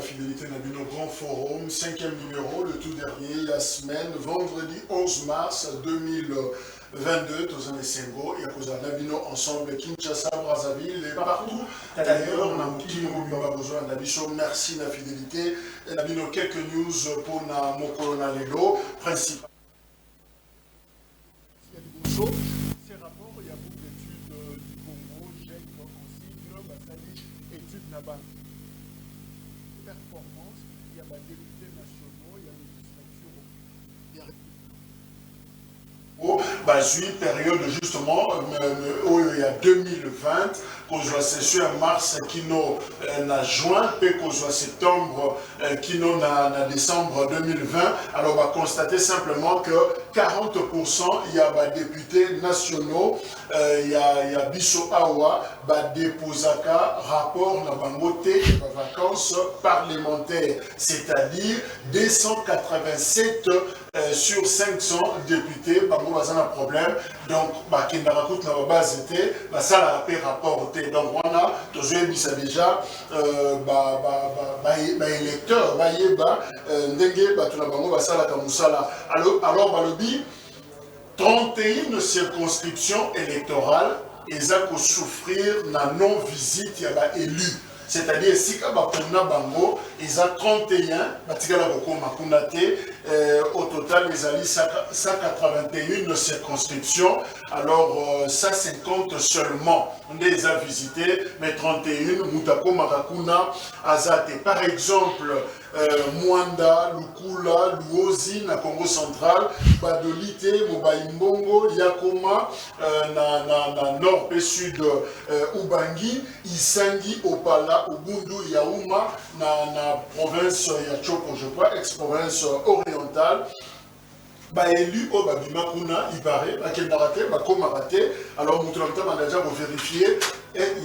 fidélité dans nos grand forum, 5e numéro, le tout dernier, la semaine, vendredi 11 mars 2022, tous les Sengo, et à cause de Nabino ensemble, Kinshasa, Brazzaville, et partout. D'ailleurs, on a besoin d'Abisso, merci la fidélité. Nabino, quelques news pour Moko Nalelo, principal. Ces rapports, il y a beaucoup d'études du Congo, GEC, consigne, Basali, études Naban. Performance, il y a des députés nationaux, il y a des structures. Basui, période justement, il y a 2020, qu'on soit session en mars, qui nous en juin, puis qu'on soit septembre, qui nous en décembre 2020. Alors, on va constater simplement que 40%, il y a des députés nationaux, il y a Bisso Awa, déposaka, rapport na bangoté, vacances parlementaires, c'est-à-dire 287 sur 500 députés, bango bazana problème, donc qui n'a pas coûté la base était, ça l'a appelé rapporté. Donc voilà, tous les bisa déjà, électeurs, ndenge batuna bango basala kamusala. Alors balobi 31 circonscriptions électorales, ils ont souffrir la non-visite ya ba élus. C'est-à-dire, si bango, ils ont 31, au total, ils ont 181 circonscriptions. Alors, ça 50 seulement. On les a visités, mais 31, Moutako Marakuna, Azate. Par exemple, Mwanda, Lukula, Luozi, na Congo central, Badolite, Mobaimbongo, Yakoma, na nord et sud, Ubangi, Isangi, Opala, Ubundu, Yaouma, na province Yachoko, je crois, ex-province orientale. Élu au Babima Kuna, il paraît, alors on a déjà vérifié, il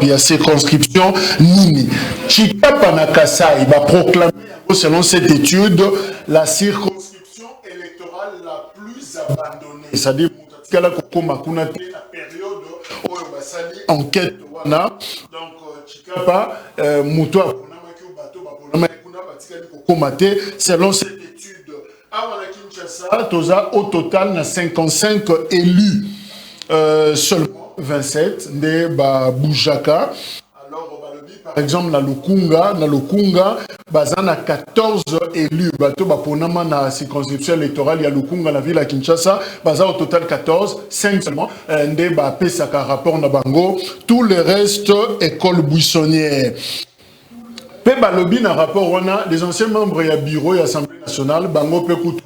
y a circonscription Nini. Chikapa Nakasa, il va proclamer, selon cette étude, la circonscription électorale la plus abandonnée. C'est-à-dire, la période où on va salir enquête. Donc, Chikapa, Moutoua, selon cette étude, à Kinshasa, au total, il y a 55 élus, seulement 27 de Boujaka. Alors, par exemple, dans Lukunga, il y a 14 élus. Pour la circonscription électorale, il y a Lukunga, la ville à Kinshasa, au total 14, 5 seulement, de Pesaka rapport na bango, tout le reste, école buissonnière. Balobi na rapport on a les anciens membres du bureau et l'Assemblée nationale bango pekutu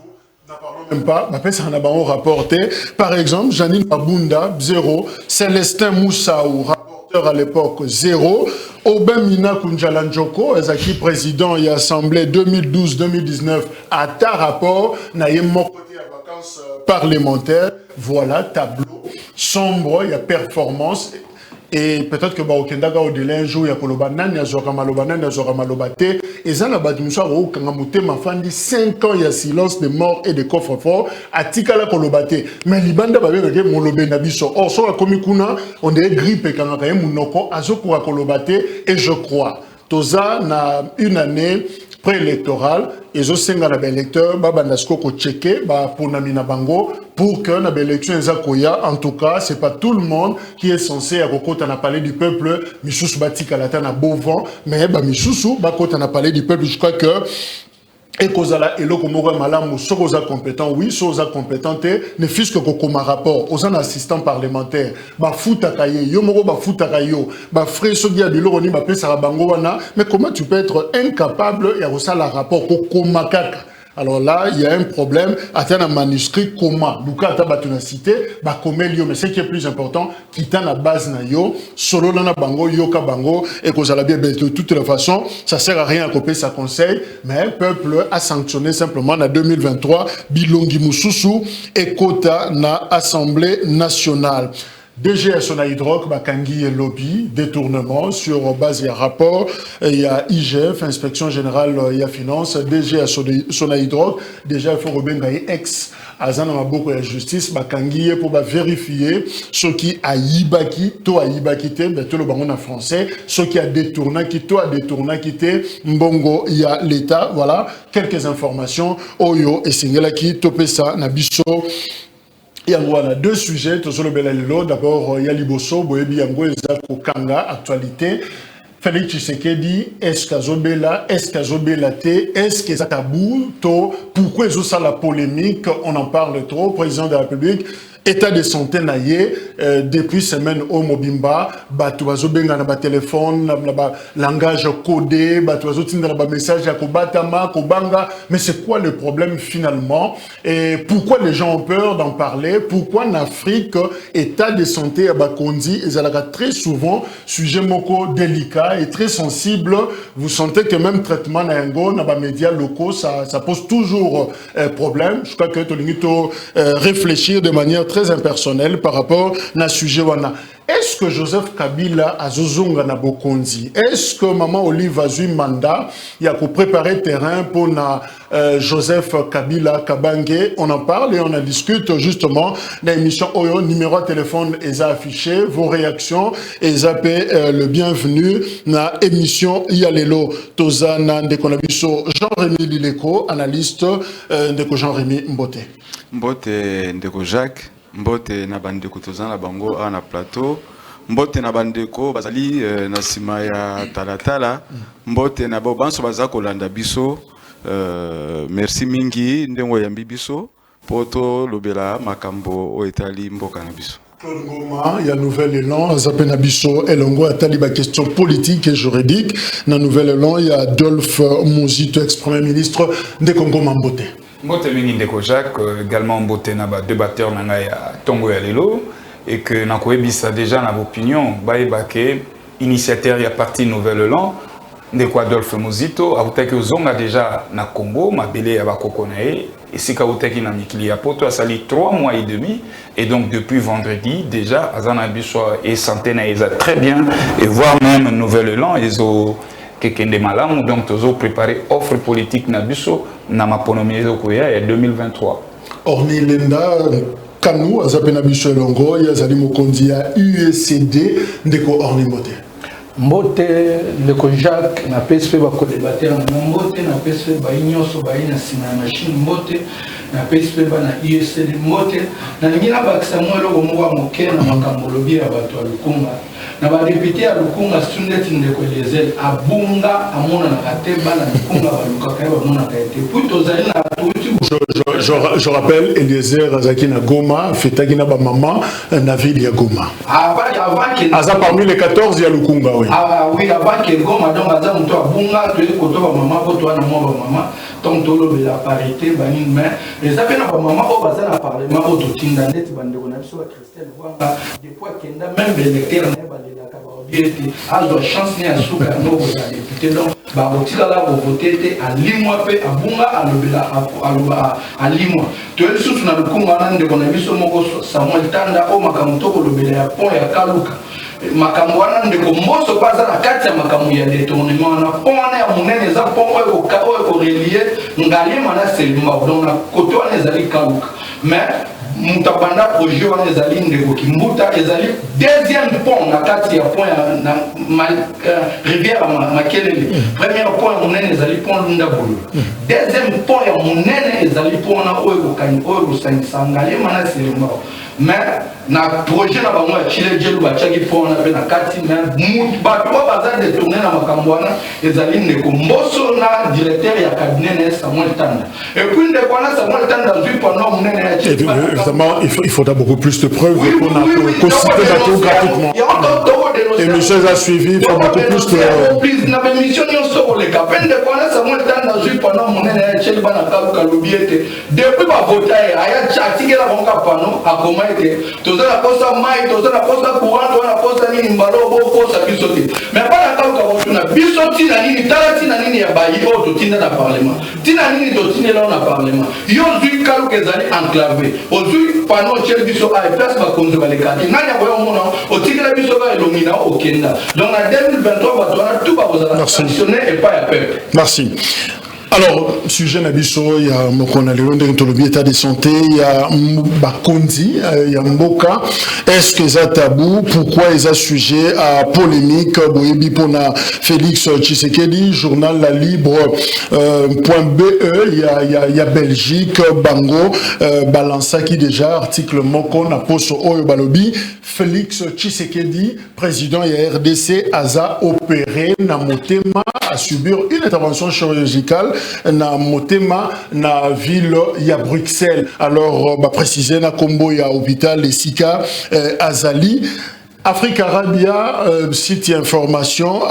n'en parlons même pas ça na bango rapporté par exemple Janine Babunda 0 Célestin Moussaou rapporteur à l'époque 0 Obemina Kunjala Njoko ezaki président et Assemblée 2012-2019 à ta rapport na yemo côté à vacances parlementaires. Voilà tableau sombre il y a performance. Et peut-être que Baokendaga au-delà un jour, il y a Kolobanan, il y a Zoramalobanan, il y a Zoramalobate. Et ça, la Badimoussa, au Kangamoute, m'a fait 5 ans, il y a silence de mort et de coffre-fort. À Tikala Kolobate. Mais Libanda, il mon lobé Nabiso. Or, sur la Komikuna, on est grippe et Kangaye Mounoko, Azokura Kolobate. Et je crois, Toza, na une année préélectorale, et je sais que les électeurs vont checker pour Namina Bango pour que les élections Zakoya, en tout cas, ce n'est pas tout le monde qui est censé à parler du peuple. Michous Batika Latana Bovan, mais Michous Bakota parler du peuple. Je crois que. Et kozala eloko moko malamu sokoza compétent oui sokoza compétenté ne fût-ce que kokoma rapport aux assistants parlementaires futa kaye yo moko futa kayo frais soki ya biloko ni pesa bango wana mais comment tu peux être incapable ya kosala rapport kokoma kaka. Alors là, il y a un problème. Atteindre un manuscrit comment Luka Tabatuna cité, Bakomelio, mais ce qui est plus important, quitter la base na yo, solo lana bango, yoka bango, et qu'on a bien de toutes les façons, ça sert à rien à copier sa conseil, mais le peuple a sanctionné simplement en 2023, Bilongi Moussousou et Kota na Assemblée nationale. DG à Sonaïdroc, Bakangi et lobby, détournement sur base il y a rapport, il y a IGF, Inspection Générale, il y a Finance, DG à Sonaïdroc, déjà il faut rebengaï ex Azana Maboko et justice, Bakangi pour vérifier ce qui a yibaki, to a yibaki te, tout le bangon en français, ce qui a détourné, qui to a détourné, qui te, mbongo, il y a l'État, voilà, quelques informations, Oyo et Singelaki, Topesa, Nabiso. Il y a deux sujets, d'abord il y a Liboso, Boyebi Yango, Kanga, actualité. Félix Tshisekedi, est-ce qu'Azobela, est-ce que ça tabou, pourquoi ils ont ça la polémique, on en parle trop, président de la République. État de santé naïe depuis semaine au Mobimba, batuazo benga na ba téléphone, na ba langage codé, batuazo tinda na ba message ya kobatama, kobanga, mais c'est quoi le problème finalement et pourquoi les gens ont peur d'en parler? Pourquoi en Afrique état de santé à Bakondi ezalaka très souvent sujet moko délicat et très sensible? Vous sentez que même traitement na yango na ba médias locaux ça pose toujours problème. Je crois que tolingito réfléchir de manière très impersonnel par rapport à ce sujet. Est-ce que Joseph Kabila a zozonga na Bokondi? Est-ce que Maman Olive a eu mandat? Il y a pour préparer terrain pour Joseph Kabila Kabange. On en parle et on en discute justement. L'émission Oyo, numéro de téléphone est affiché. Vos réactions et zappé le bienvenu na émission Yalelo Toza Nande Konabiso Jean-Rémy Lileko, analyste de Jean-Rémy Mbote. Mbote Ndeko Jacques. Mbote na bandeko toza na bango na plateau, mbote na bandeko bazali na sima ya talatala, mbote na banso baza kolanda biso, merci mingi ndengo yambi biso poto lobela makambo o etali mboka na biso. Claude Ngoma, il y a nouvel élan, Zapena Bisso, Elongo a taliba question politique et juridique. Dans nouvel élan, il y a Adolphe Muzito, ex-premier ministre de Congo Mbote. Mbote mingi Ndeko Jacques, également Mbote na ba débatteur nanga ya Tongo ya lelo et que na koebisa déjà na opinion baebake initiateur ya parti Nouvel Élan Ndeko Adolphe Muzito autaki ozonga déjà na Congo mabele ya bakoko na ye esika autaki na mikili ya poto asali 3 mois et demi et donc depuis vendredi déjà azana biso et santé na eza très bien et voire même Nouvel Élan ezo kekende malamu donc tozo préparer offre politique na biso na maponomezo koya ya 2023. Orni Lenda Kanou azapena biso elongo ya zali mokonzi ya USCD ndeko Orni Mbote. Mbote Ndeko Jacques na PSP ba ko débattre na Mbote na PSP ba inyoso ba ina sina machine Mbote na PSP ba na USCD Mbote na ngina ba Samuel Omowa moke na makambo lobi ya bato ya Lukunga. Na ba député à Lukunga Sundet Ndeko Lezel abunga amona na kateba na Lukunga ba lukaka ba mona kaete puto zali na je rappelle Eliezer Azaki na Goma fetaki na ba maman na ville ya Goma. Aza parmi les 14 ya Lukunga oui. Ah oui avant que Goma donc aza muto abunga to ko to ba maman ko to na mo ba maman donc to lo la parité bani mais les appels na ba maman o baza na parlement o to tinda net bande ko na biso ba Christelle Wanga depuis kenda même électeur na ba a la chance ni asuka no ko ya député donc ba otila la ko voter à limwa pe abunga alobela a limwa to elisusu na Lukunga na ndeko na biso moko Samuel Tanda o makamuto ko lobela ya pont ya Kaluka makambo wana ndeko mboso baza na kati ya makambo ya détournement na pont wana ya munene za pont oyo ko relier ngali mana selima donc na koto wana ezali Kaluka mais mutabanda projet wana ezali ndeko Kimbuta ezali deuxième pont na kati ya pont na rivière Makelele premier pont ya munene ezali pont Lundabulu deuxième pont ya munene ezali pont na oyo kani oyo sangali mana selima mais na projet na bango ya Chile jelu bachaki pont na na kati mais bato baza détourner na makambo wana ezali ndeko mboso na directeur ya cabinet na Samuel Tanda et puis ndeko wana Samuel Tanda vu pendant munene ya Chile. Évidemment, il faudra beaucoup plus de preuves pour constituer la tour gratuitement. Et monsieur a suivi, il faut beaucoup plus de... La mission est sur le cap. De quoi Samuel Tanda pendant mon campagne na chel bana kaluka lobiete depuis ba voter aya chatike la bonga pano akoma ete toza la posa mai toza la posa courant toza la posa nini mbalo bo posa bisote mais pas la kaluka botuna bisoti na nini talati na nini ya bayi o to tinda na parlement tina nini to tinela na parlement yo zui kaluka ezali enclavé o zui pano chel biso a place ba konzo ba lekati nanya boyo mona o tikela biso ba elomina o kenda donc en 2023 ba tona tout ba bozala sanctionné et pas à peuple. Merci. Alors, sujet Nabiso, il y a Mokona Léon de état de santé, il y a Bakondi, il y a Mboka. Est-ce que c'est tabou? Pourquoi ils ont sujet à polémique? Boyebi Pona Félix Tshisekedi, journal La Libre.be, il y a Belgique, Bango, Balança qui déjà, article Moko, Naposo Oyo Balobi, Félix Tshisekedi, président et RDC, a opéré Namotema à subir une intervention chirurgicale na motema na ville ya Bruxelles. Alors préciser na combo ya hôpital Sika Azali Afrique Arabia, site information,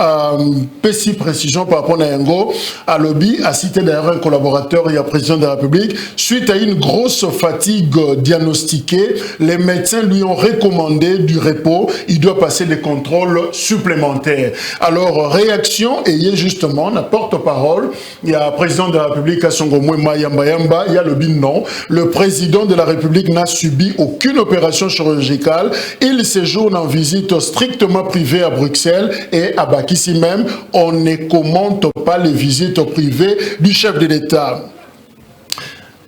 petit précision par rapport à Yango, à lobby, a cité d'ailleurs un collaborateur et un président de la République. Suite à une grosse fatigue diagnostiquée, les médecins lui ont recommandé du repos. Il doit passer des contrôles supplémentaires. Alors, réaction, et il y a justement la porte-parole, il y a le président de la République, Assongomwe Mayamba Yamba, il y a lobby non. Le président de la République n'a subi aucune opération chirurgicale. Il séjourne en visite strictement privée à Bruxelles et à Bakissi même. On ne commente pas les visites privées du chef de l'État.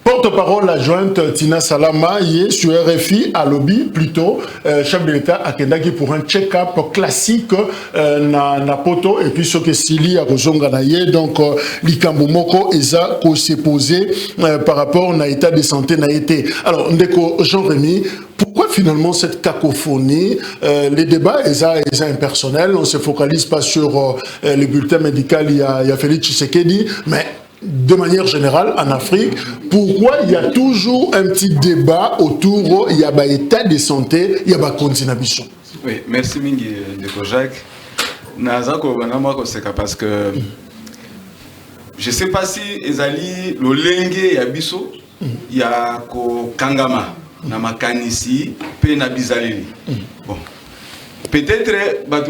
Porte-parole adjointe Tina Salama y est sur RFI à lobby plutôt chef de l'État à Kendaki pour un check-up classique na poto et puis ce que Sili a Rozonganaye donc Likambo Moko eza ko s'est posé par rapport à l'état de santé na été. Alors ndeko Jean-Rémy, pourquoi finalement cette cacophonie? Les débats sont impersonnels, on ne se focalise pas sur le bulletin médical, il y a Félix Tshisekedi, mais de manière générale en Afrique, pourquoi il y a toujours un petit débat autour, il y a un état de santé, il y a un continuation? Oui, merci Mingi de Jacques. Parce que je ne sais pas si Ezali, le Lengue et Abisso, il y a Kangama. Na makanisi pe na bizaleli. Bon. Peut-être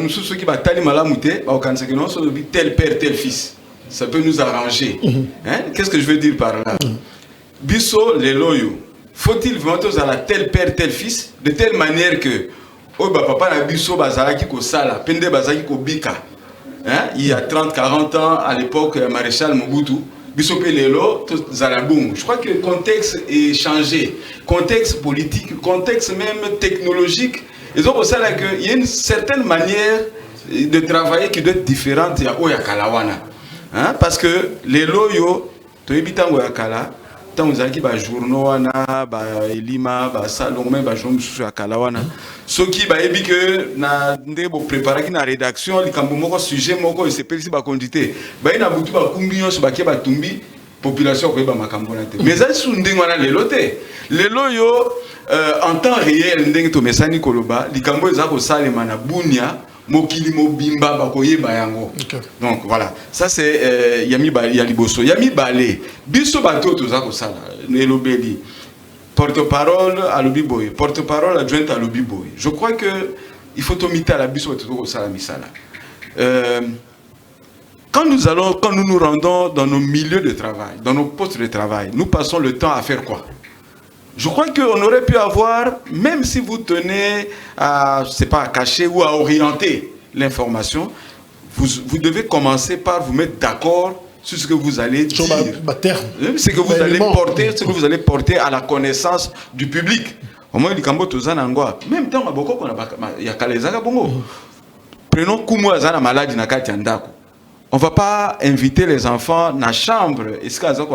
ceux qui batali malamute, ba okanse que non so tel père tel fils. Ça peut nous arranger. Hein? Qu'est-ce que je veux dire par là? Biso les loyo. Faut-il vraiment à la tel père tel fils de telle manière que oh ba papa na biso bazalaki ko sala, pende bazalaki ko bika. Hein? Il y a 30-40 ans à l'époque maréchal Mobutu je crois que le contexte est changé, contexte politique, contexte même technologique. Et donc pour ça qu'il y a une certaine manière de travailler qui doit être différente à Oya Kalawana. Hein? Parce que les loyaux, tu habites en Oya Kala, tu as des journaux, des lima, des salons, des journaux à Kalawana. Ceux qui ont dit que nous préparé la rédaction, les camps sujet, ils se pèsent la quantité. Ils ont dit que la population qui est dans mais ça, c'est les lotés. Les loyaux, en temps réel, les camps donc voilà, ça c'est Yami Yaliboso. Yami Balé, Biso Bato, tout ça, Nelobeli. Porte-parole à l'Obiboy, porte-parole adjointe à l'Obiboy. Je crois qu'il faut omiter à la Biso tout ça, la Misala. Quand nous nous rendons dans nos milieux de travail, dans nos postes de travail, nous passons le temps à faire quoi? Je crois qu'on aurait pu avoir, même si vous tenez à, c'est pas à cacher ou à orienter l'information, vous devez commencer par vous mettre d'accord sur ce que vous allez dire, ce que vous allez porter, ce que vous allez porter à la connaissance du public. Au moins, même temps, il y a prenons Kumu Azana malade na kati andako. On ne va pas inviter les enfants dans la chambre. Est-ce qu'ils ont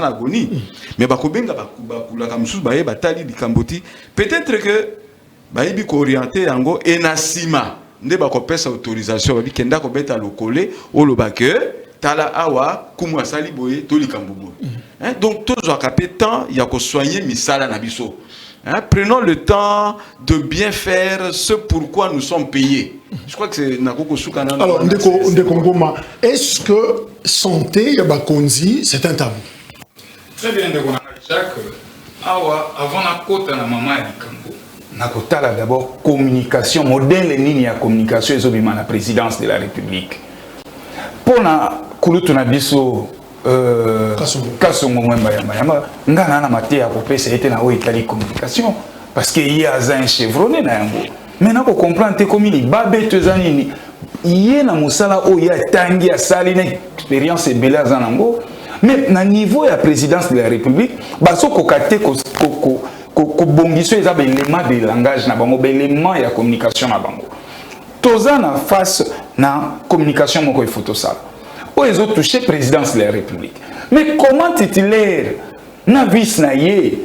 agonie? Mais peut-être que ils sont orientés et Nassima. Ils ont autorisation. Ils ont autorisation. Tala awa kumu asali boye toli kambubo. Donc tous les temps il y a que soigner misala na biso. Hein, prenons le temps de bien faire ce pourquoi nous sommes payés. Je crois que c'est Nakoko Soukana. Alors, Ndekongoma, est-ce que santé Yabakonzi, c'est un tabou? Très bien, Jacques. Avant la côte, la maman a dit Nakotala d'abord communication, modèle ligne à communication et la présidence de la République. Pour la Kouloutuna Bisso, Kasongo Mwembayama, Ngana Maté a coupé, ça a été la communication. Parce qu'il y a un chevronné. Maintenant, pour comprendre, comme il est babé, il y a un moussala où il y a tangi à saline expérience et belle à Zanango. Mais à niveau de la présidence de la République, baso kokate ko bongiso ezaba élément de langage na bango, élément ya communication na bango. Toza na face na communication moko e photo ça. O ezo touché présidence de la République. Mais comment titulaire na vice na ye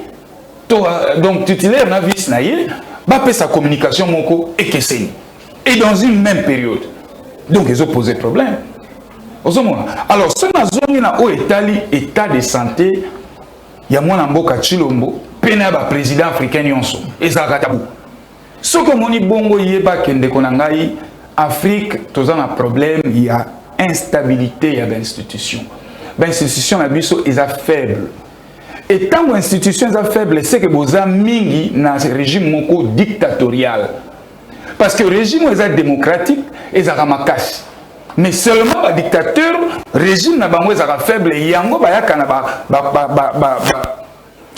donc titulaire na vice na ye ba pe sa communication moko e keseni. Et dans une même période. Donc ils ont posé problème. Alors, ce qui est état de santé, il y a un mboka Chilombo, le président africain Nyonso, et ça tabou. Ce que mon bongo yeba kende konangai, Afrique, tout un problème, il y a instabilité, il y a d'institutions. L'institution est faible. Et tant que l'institution est faible, c'est que vous avez mis dans ce régime moko dictatorial. Parce que le régime est démocratique, et ça ramakasi. Mais seulement les dictateurs, le régime n'a pas faible et yango ba yakana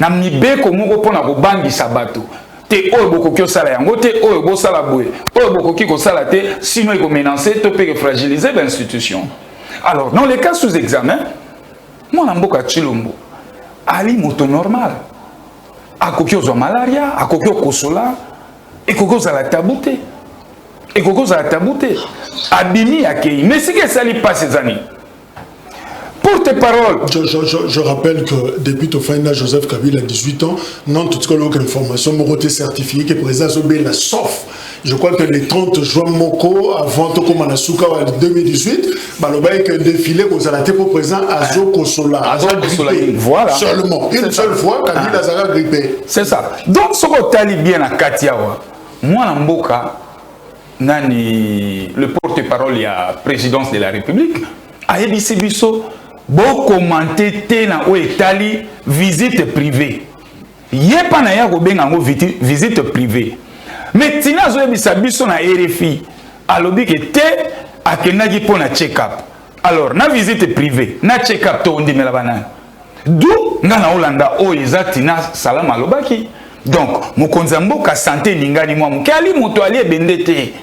na mibe ko moko pona ko bangi sabato te oyo bokoki osala yango te oyo bosala boye oyo bokoki kosala te sinon il faut menacer to peut fragiliser l'institution. Alors dans les cas sous examen, moi na mboka Chilombo ali moto normal akoki ozwa malaria akoki okosola ekoki ozala tabute. Et Coco a tabouté. Abimi a Kei. Mais c'est que ça lui passe ces années. Pour tes paroles. Je rappelle que depuis ton fin d'âge, Joseph Kabila a 18 ans, non, toute aucune information, mon côté certifié, que président Zobé la sauf. Je crois que le 30 juin Moko, avant Toko Manasuka en 2018, Balobaï que défilé aux alatés pour président Azo Kosola. Voilà. Seulement. Une seule fois, Kabila a grippé. C'est ça. Donc, ce que tu as bien à Katiawa, moi, Namboka, le porte-parole de la présidence de la République a dit biso bon commenter tena o etali visite privée yepa na ya ko benga ngo visite privée mais tina zo ebisa biso na RFI alobi ke te akenaki pona check-up. Alors na visite privée na check-up to ndimela banana d'où ngana olanda o tina salama alobaki. Donc mokonzi mboka santé ningani mwa mukali moto ali ebendete.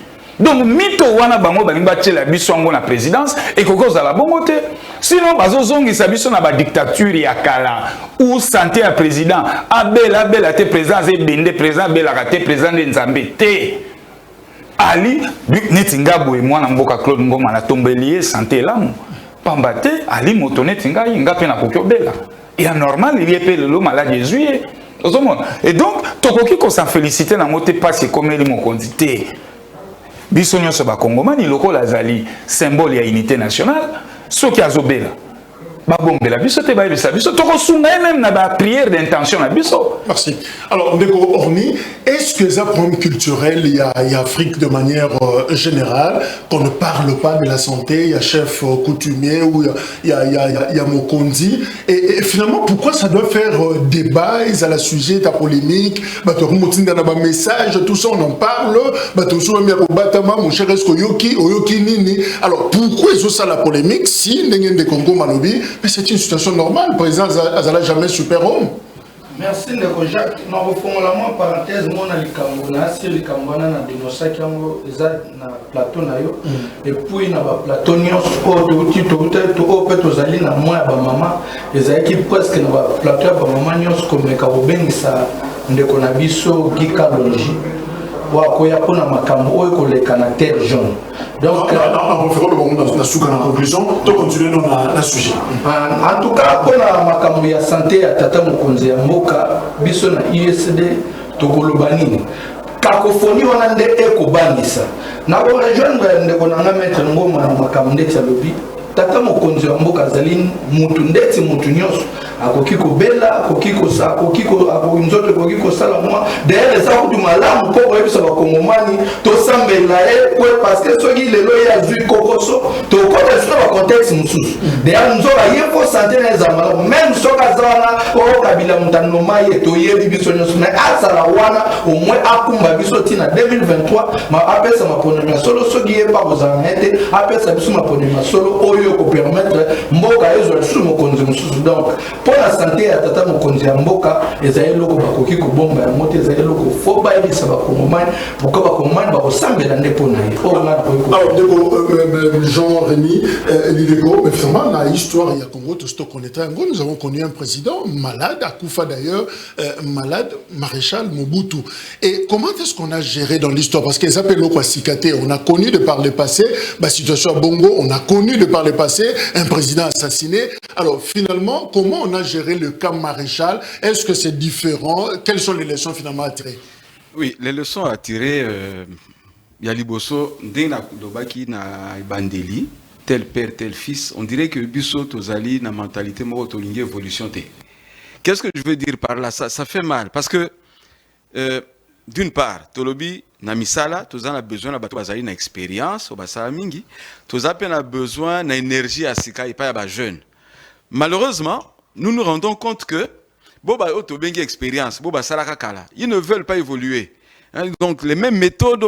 Donc, mito wana bango balimba tchela biso ngo na présidence et koko za la bongote. Sinon bazozongi sa biso na ba dictature ya kala ou santé à président abela te président et bende président bela te président de Nzambe te. Ali netinga boye mwana mboka Claude Ngoma na tombelier santé lamu. Pambate ali moto netinga inga pe na kokyo bela. Et normal il y a le malade de juillet. Et donc tokoki ko s'en féliciter na moté parce que comme les mon condité. Bisonyo soba Congomani loko lazali symbole ya unité nationale soki azobela babombela biso te bayebisa biso tokosunga même na ba prière d'intention na biso. Merci. Alors Ndeko Orni, est-ce que ça problème culturel il y a Afrique de manière générale qu'on ne parle pas de la santé, il y a chef coutumier ou il y a Mokonzi et finalement pourquoi ça doit faire débat à la sujet ta polémique bah tu remontes dans un message tout ça on en parle bah tu souvent bien au batama mon cher est-ce que yoki nini alors pourquoi ils ont ça la polémique si n'engin de Congo Manobi mais c'est une situation normale, le président n'a jamais super-homme. Merci Ndeko Jacques. Nous refondons la parenthèse, moi on a les Cambona, si les Cambona na dénoncé qui ont na plateau na yo et puis na ba plateau nyos o de to opet ozali na moi ba mama ezaki presque na ba plateau ba mama nyos comme ka obengisa Ndeko na biso gikalonji wa koya pona makambo oyo koleka na terre jaune. Donc, on fait la conclusion, donc continuer dans la sujet. En tout cas, pour la makambo ya santé ya tata mokonzi ya mboka biso na ISD tokolobanini. Cacophonie wana nde ekobangisa. Na ko rejoindre ndeko nanga maître ngoma na makambo ndeti ya lobi tata mokonzi wa mboka zali mutu ndeti mutu nyonso akoki kobela akoki nzoto akoki kosala mwa d'ailleurs eza kutu malamu mpo koyebisa bakongomani tosambela ye parce que soki lelo ye azwi kokoso tokota sino bacontexte mosusu d'ailleurs nzoka ye fo sante na eza malamu même soki aza wana okabila mutanoma ye toyebi biso nyonso mais azala wana au moins akumba biso ntina 2023 apesa maponami ya solo soki ye pa kozala na ye te apesa biso maponami ya solo oyo kopermettre mboka ezwa lisusu mokonzi mosusu donc mpo na sante ya tata mokonzi ya mboka ezali eloko bakoki kobomba yango te ezali eloko fo bayebisa bakongomani pourkui bakongomani bakosambela nde mpo na ye oyo nga nakoki Jean-Rémy Lidego, mais vraiment, dans l'histoire, il y a Congo, tout ce qu'on était en Congo, nous avons connu un président malade, Akoufa d'ailleurs, malade, maréchal Mobutu. Et comment est-ce qu'on a géré dans l'histoire? Parce qu'ils appellent le Kwasikaté, on a connu de par le passé, la situation à Bongo, on a connu de par le passé un président assassiné. Alors finalement, comment on a géré le cas maréchal? Est-ce que c'est différent? Quelles sont les leçons finalement à tirer? Oui, les leçons à tirer, il y a Liboso, Ndena Dobaki na Bandeli, tel père, tel fils, on dirait que Bisso Tozali na mentalité motolingue évolution. Qu'est-ce que je veux dire par là? Ça fait mal, parce que d'une part, Tolobi, na misala, Tozan a besoin de bazali na expérience, obasala mingi, Tozan a besoin na énergie à sika et pas à jeune. Malheureusement, nous nous rendons compte que Boba Otobengi expérience, Boba Salaka Kala, ils ne veulent pas évoluer. Donc les mêmes méthodes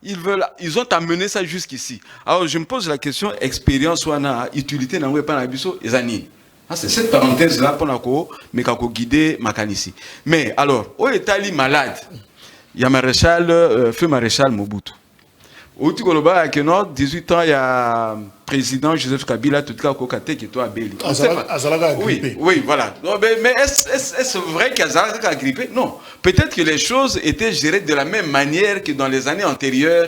ils ont amené ça jusqu'ici. Alors je me pose la question, expérience ou utilité n'a pas l'abisso ezani. C'est cette parenthèse là pour nako mais kako guider makanisi. Mais alors, au Italie malade, il y a maréchal feu maréchal Mobutu. Au Tigoloba à Kenor, 18 ans, il y a président Joseph Kabila, tout cas, Kokate, qui est à Béli. Oui, voilà. Mais est-ce vrai qu'Azalaga a grippé? Non. Peut-être que les choses étaient gérées de la même manière que dans les années antérieures,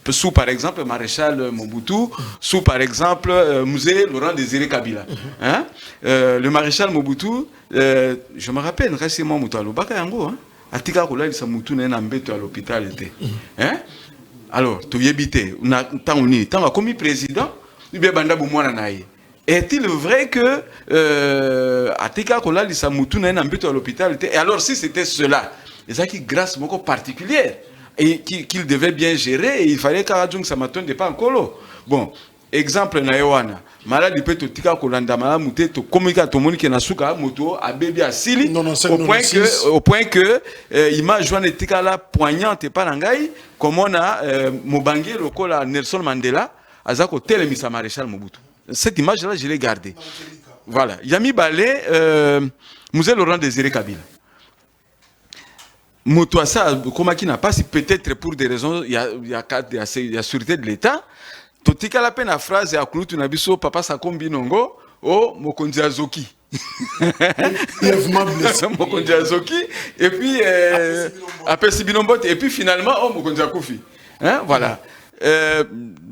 sous par exemple Maréchal Mobutu, sous par exemple Musée Laurent Désiré Kabila. Hein? Le Maréchal Mobutu, je me rappelle, récemment, Moutalo Bakayango, Atika Koula, il s'est moutou à l'hôpital. Hein? Alors, tu y habites, tant comme président, est-il vrai que Atika Kola Lisa Moutouna à l'hôpital? Et alors, si c'était cela, c'est qui grâce beaucoup particulière et qu'il devait bien gérer, et il fallait qu'Aradjung Samaton ne pas en colo. Bon, exemple Naïwana, malade il peut te tika kolanda malade mouté to communiquer tout le monde qui na suka moto a bébé à Sili au point que image joine tika la poignante pas nangai comme on a Mobangé le col Nelson Mandela azako telemisa maréchal Mobutu. Cette image là je l'ai gardée. Voilà, Yami Balé Musée Laurent Désiré Kabila. Moto ça comme qui n'a pas si peut-être pour des raisons il y a sûreté de l'État. Totika la peine à phrase à Kouloutou Nabiso, papa Sakombi Nongo, oh, Mokonzi Azoki. Mokonzi Azoki, et puis, après Sibinombote, et puis finalement, oh, Mokonzi Akoufi. Hein, voilà.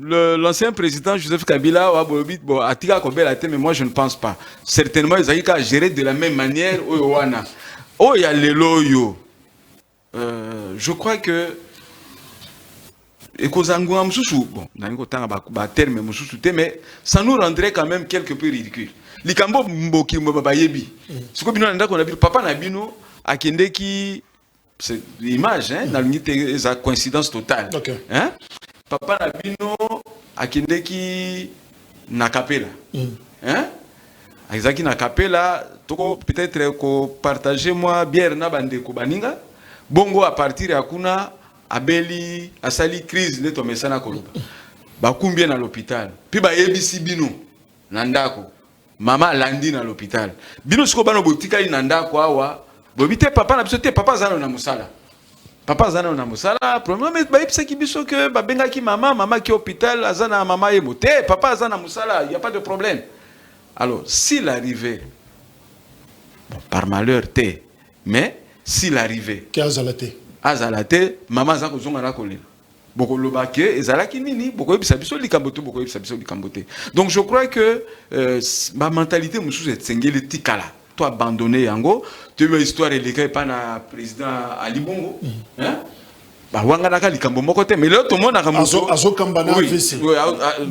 L'ancien président Joseph Kabila, bon, Atika Kobel, mais moi je ne pense pas. Certainement, ils ont géré de la même manière, oh, il y a les loyaux. Je crois que. Et bon, mais ça nous rendrait quand même quelque peu ridicule. Likambo mboki mbabayebi. Ce que bino nanda qu'on a vu papa Nabino a kende qui c'est l'image hein dans l'unité sa coïncidence totale. Hein? Papa Nabino a kende qui na capella. Hein? Exactement na capella toko peut-être ko partager moi bière na bande ko baninga. Bongo à partir ya kuna Abeli, asali crise de tomber sana koloba. Bakumbien à l'hôpital. Puis ba yebisi bino nandako. Mama landi na l'hôpital. Bino siko bano botika ni nandako awa. Bobite papa na biso te papa zana na musala. Papa zana na musala. Problème mais ba yebisa ki biso que ba benga ki mama ki hôpital azana mama yemo te papa zana musala, il y a pas de problème. Alors, s'il arrivait bon, par malheur te mais s'il arrivait Kazalate Azalate, maman zako zonga na kolina. Boko lobake, ezalaki nini, boko yebisa biso likambote, boko yebisa biso likambote. Donc je crois que ma mentalité mususu etsengeli tikala. Toi abandonné yango, tu veux histoire électrique pas na président Ali Bongo, hein? Bah wangana likambo moko te mais là tout le monde a azo kambana AVC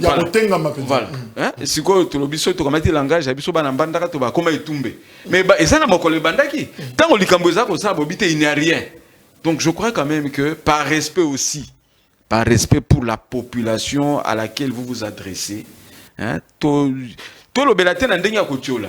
ya kotenga mapenzi voilà hein siko to lobiso to kamati langage ya biso bana mbandaka to ba koma etumbe mais ba ezana mokolo bandaki tant likambo za ko sa bobite il n'y a rien donc je crois quand même que par respect aussi par respect pour la population à laquelle vous vous adressez hein tout le belate na ndenge ya kotiola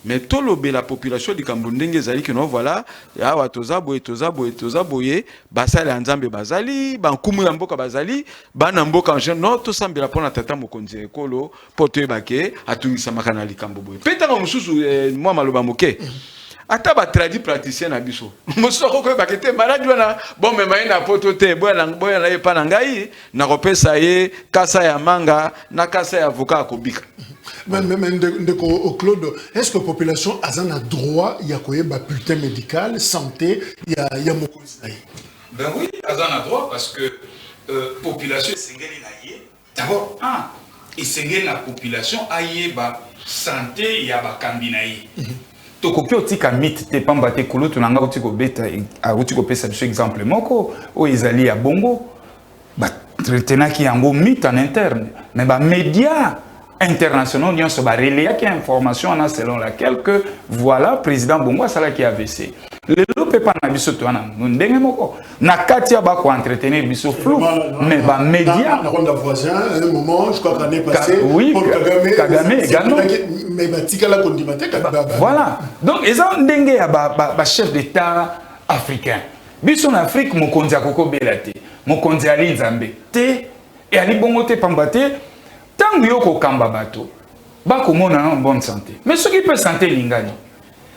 mais tout le bela population di kambo ndenge zali que non voilà awa toza boye basala nzambe bazali ba nkumu ya mboka bazali bana mboka en général non to sambela pona tata mokonzi ekolo poto ebake atungisa makana likambo boye peta ngo mususu moi maloba moke ata ba tradi praticien na biso mususu ko ebake te maladi wana bon me maina poto te boya na ye pa na ngai na kopesa ye kasa ya manga na kasa ya avocat akobika. Mais Claude, est-ce que la population a un droit, il y a un bulletin médical, santé, il y a un Ben oui, elle a un droit parce que la population est d'abord, et la population a la santé, il y a la cambinaï. Tokopi otika mythe te pamba te kolo to nanga otiko beta a otiko pesa biso exemple moko o ezali ya bongo ba traitenaki yango mythe en interne mais ba média internationaux n'y ont pas relayé qui information selon laquelle que voilà président Bongo sala qui AVC le lope pas na biso to na ndenge moko na katia ba ko entretenir biso flou mais ba média na ronda voisin à un moment je crois qu'on est passé oui, Paul Kagame également mais ba tikala kondimate voilà donc ils ont ndenge ya ba chef d'état africain biso na Afrique mokonzi akoko belate mokonzi ali nzambe te et ali bongo te pambate tant que yoko kamba bato bakomona en bonne santé mais ce qui peut santé lingani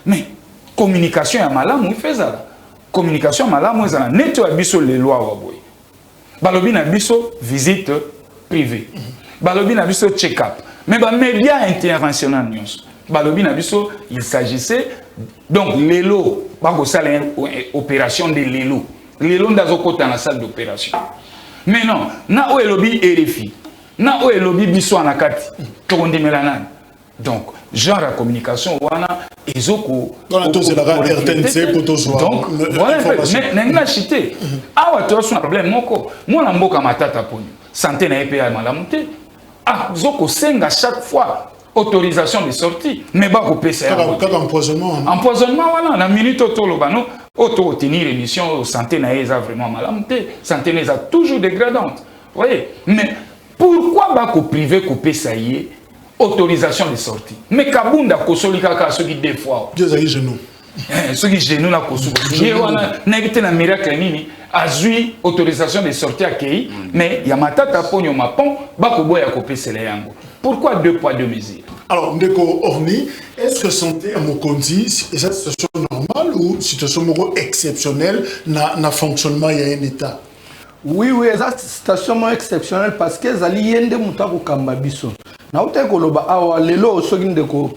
mais communication ya malamu il fait ça communication malamu ezana neto abiso les lois wa boy balobi na biso visite privée balobi na biso check up mais ba média international news balobi na biso il s'agissait donc lelo bako sala opération de lelo ndazo kota na salle d'opération mais non na o elobi RFI na o elobi biso anakati tokondimela nani donc genre la communication wana ezoko donc RTNC pour tous donc voilà n'a chité awa to son problème moko mona mboka matata poni santé na EPA malamu te zoko senga chaque fois autorisation de sortie mais ba ko pesa empoisonnement voilà na minute toloba no auto tenir émission santé na eza vraiment malamu te santé na eza toujours dégradante vous voyez mais pourquoi bako privé couper ça y est autorisation de sortie mais kabunda kosolika ka soki deux fois Dieu ayi genou soki genou na kosolika ye wana na éviter na miracle nini azui autorisation de sortie accueilli mais ya matata ponyo mapon bako boya couper cela yango pourquoi deux poids deux mesures. Alors ndeko Orni, est-ce que santé à Mokonzi est cette situation normale ou situation exceptionnelle na fonctionnement il y a un état? Oui, c'est situation exceptionnelle parce que Zali yende mutako kamba biso. Na uta koloba awa lelo osoki ndeko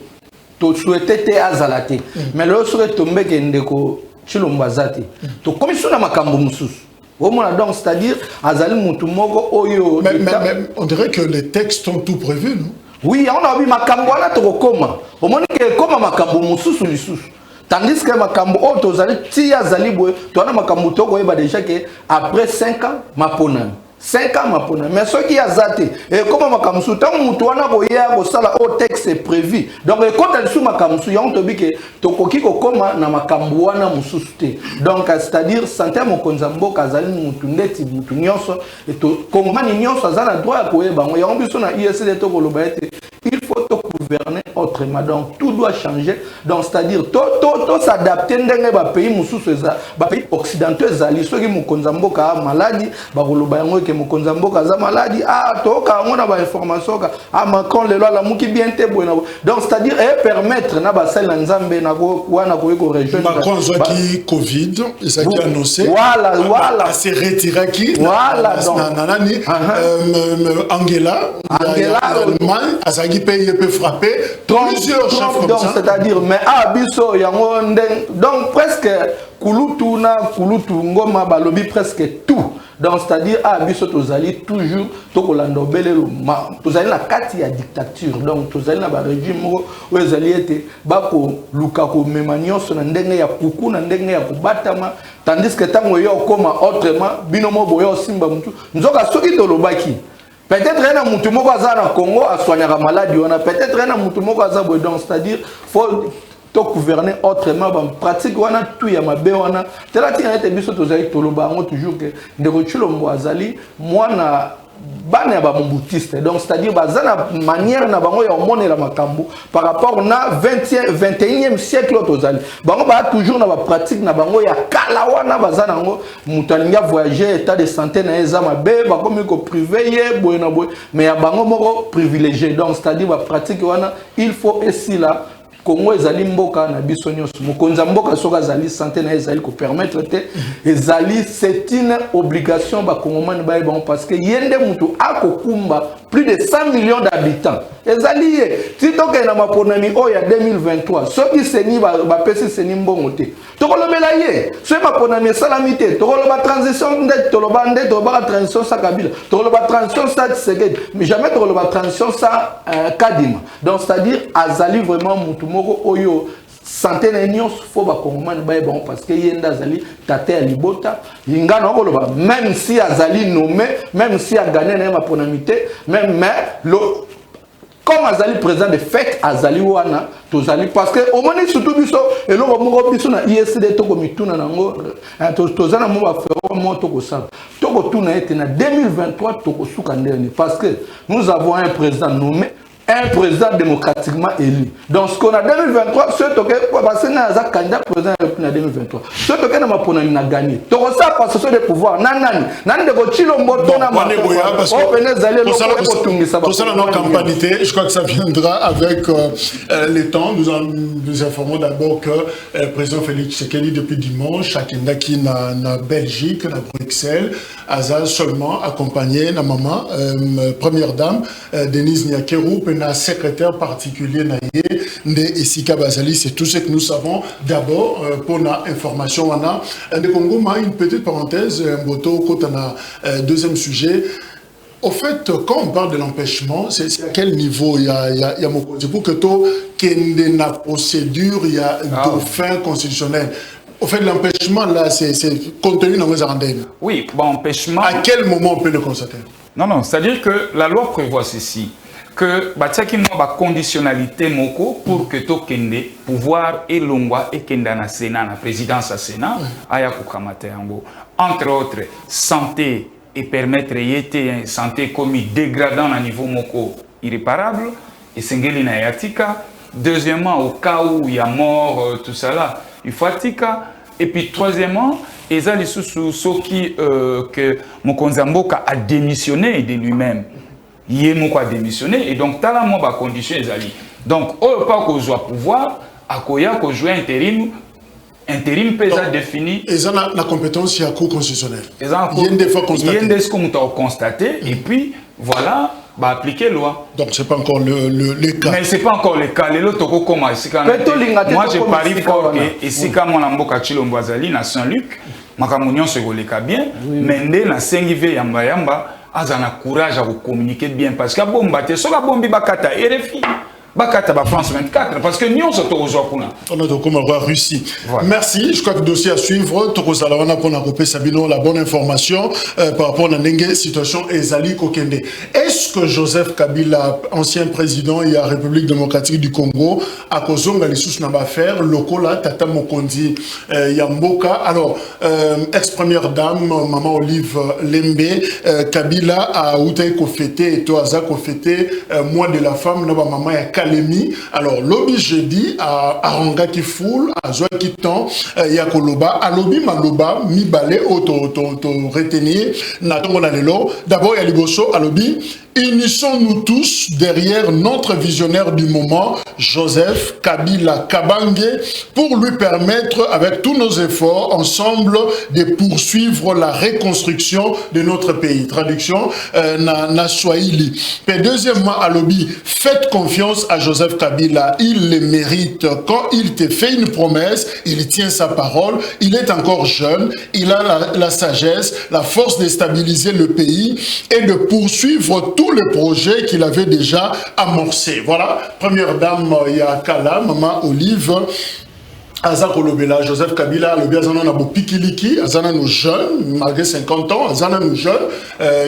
to souhaiter te azalate. Mais lelo soki tombe ke ndeko chilomba zate. To komisio na makambo mususu. Donc c'est-à-dire azali mutu moko oyo mais on dirait que les textes sont tout prévus, non? Oui, on a vu makambo wana to koma. Au moins que koma makambo mususu lisusu. Tandis que makambo auto zali tia zali boy to na makambo to ko yeba déjà que après 5 ans mapona 5 ans mapona mais ce qui a zaté et comme makambo su tant mutu wana ko ya ko sala au texte est prévu donc quand elle sous makambo su yon to bi que to koki ko koma na makambo wana mususu te donc c'est-à-dire santé mo konzambo kazali mutu ndeti mutu nyonso et to kongani nyonso azala droit ko yeba ngo yon biso na ISD to ko lobaete il faut te gouverner autrement donc tout doit changer donc c'est-à-dire to s'adapter ndenge ba pays mususu eza ba pays occidentaux ezali soki mokonzambo ka maladie ba koloba yango ke mokonzambo ka za maladie to ka ngona ba information ka Macron le loi la muki bien te bona donc c'est-à-dire permettre na ba sel nzambe na ko wana ko rejoindre Macron qui Covid ça qui annoncé voilà c'est retiré qui voilà nanani Angela Allemagne qui peut frapper plusieurs chefs comme ça. C'est-à-dire, mais abiso yango donc presque kulutu ngoma balobi presque tout. Donc c'est-à-dire biso tozali toujours tokolanda obelelo tozali na kati ya dictature. Donc tozali na ba régime moko o ezali ete bako luka ko mema nyonso na ndenge ya kuku na ndenge ya kubatama, tandis que tango yo koma autrement bino mo boyo simba mutu nzoka soki tolobaki peut-être un mutu moko aza na Congo a soigner la maladie, on a peut-être un mutu moko aza donc c'est-à-dire faut to gouverner autrement, pratique wana tout ya mabe wana tela tina ete biso tozali toloba ngo toujours que de rechulo mwazali mwana bana ba mombutiste, donc c'est-à-dire bazana manière na bango ya omone la makambo par rapport na 21e siècle tozali bango ba toujours na ba pratique na bango ya kala wana bazana ngo mutalinga voyager état de santé na eza mabe ba komi ko privé ye boy na boy mais ya bango moko privilégié, donc c'est-à-dire ba pratique wana il faut ici là Congo ezali mboka na biso nyonso mokonza mboka soka zali santé na ezali ko permettre te ezali c'est une obligation ba congomani ba bon parce que yende mutu akokumba plus de 100 millions d'habitants ezali si toke na maponami o ya 2023 soki seni ba pesi seni mbongo te tokolobela ye so maponami salamité tokoloba transition nde toloba nde toba transition sa Kabila tokoloba transition sa Tshisekedi mais jamais tokoloba transition sa Kadima, donc c'est-à-dire azali vraiment mutu moko oyo santé na nyonso fo ba kongomani ba bon parce que yenda azali tate ya libota yinga na koloba même si azali nommé, même si a gagné na maponamité, même mais comme azali président de fait azali wana tozali parce que au moins surtout biso eloko moko biso na ISD toko mituna nango tozana mo ba faire mo toko sa toko tuna ete na 2023 toko suka ndeni parce que nous avons un président nommé, un président démocratiquement élu. Donc ce qu'on a 2023, ce que parce que nous candidat président en 2023. Ce que nous avons gagné. Donc ça parce que ce pouvoir nanani de Gochilombo tona parce que pour ça notre campagne, je crois que ça viendra avec le temps. Nous informons d'abord que le président Félix Tshisekedi depuis dimanche à Kendaki na Belgique, na Bruxelles, a seulement accompagné la maman première dame Denise Nyakeru, na secrétaire particulier naïe de Esika Bazali. C'est tout ce que nous savons. D'abord, pour la information, on a de Congo, une petite parenthèse, un boto, quand on a deuxième sujet. Au fait, quand on parle de l'empêchement, c'est à quel niveau il y a mon côté pour que tout qu'il la procédure, il y a dauphin constitutionnel. Au fait, l'empêchement là, c'est contenu dans les ardennes. Oui, bon, empêchement. À quel moment on peut le constater? Non, c'est-à-dire que la loi prévoit ceci. Que batiaki mo ba conditionnalité moko pour que to kende pouvoir et longwa et kenda na Sénat na présidence à Sénat aya kukamata yango entre autres santé et permettre yete santé commis dégradant à niveau moko irréparable et sengeli na yatika. Deuxièmement, au cas où il y a mort tout ça là il faut atika. Et puis troisièmement, ezali sous soki que mokonza mboka a démissionné de lui-même. Il a démissionné et donc tala mo ba condition ezali. Donc au pas qu'on soit pouvoir akoya ko jouer intérim pesa défini et ça la compétence il y a cour constitutionnelle. Il y a des fois constaté. Il y a des constaté et puis voilà bah appliquer loi. Donc c'est pas encore le cas. Mais c'est pas encore le cas. Les autres comment ici quand moi je parie fort que ici quand mon amboka Chilombo azali na Saint-Luc makamunyon se goleka bien mais ndé na sengive yamba azana courage à vous communiquer bien parce que bomba te soka bombi bakata RFI bakata ba France 24 parce que nous sommes au Japon. On a donc comme Russie. Voilà. Merci, je crois que le dossier à suivre Toko Salawana pour la Sabino la bonne information par rapport à la situation Ezali Kokende. Est-ce que Joseph Kabila, ancien président de la République démocratique du Congo, a causé les sous n'a pas faire lokola Tata Mokondi Yamboka alors ex-première dame maman Olive Lembe Kabila a outé ko fêté et Toaza ko fêté mois de la femme na maman ya alors lobby jeudi à Aranga qui foule à Zoa qui tend Yakoloba à lobby Maloba mi balé auto retenir n'attendons la lelo d'abord il y a liboso à lobby unissons-nous tous derrière notre visionnaire du moment, Joseph Kabila Kabange, pour lui permettre, avec tous nos efforts, ensemble, de poursuivre la reconstruction de notre pays. Traduction, na Swahili. Et deuxièmement, à Lobi, faites confiance à Joseph Kabila, il le mérite. Quand il te fait une promesse, il tient sa parole, il est encore jeune, il a la sagesse, la force de stabiliser le pays et de poursuivre tous les projets qu'il avait déjà amorcés. Voilà, première dame Yakala, maman Olive, Azako Lobela, Joseph Kabila, le Biazana Nabo Pikiliki, Azana nos jeunes, malgré 50 ans, Azana nos jeunes,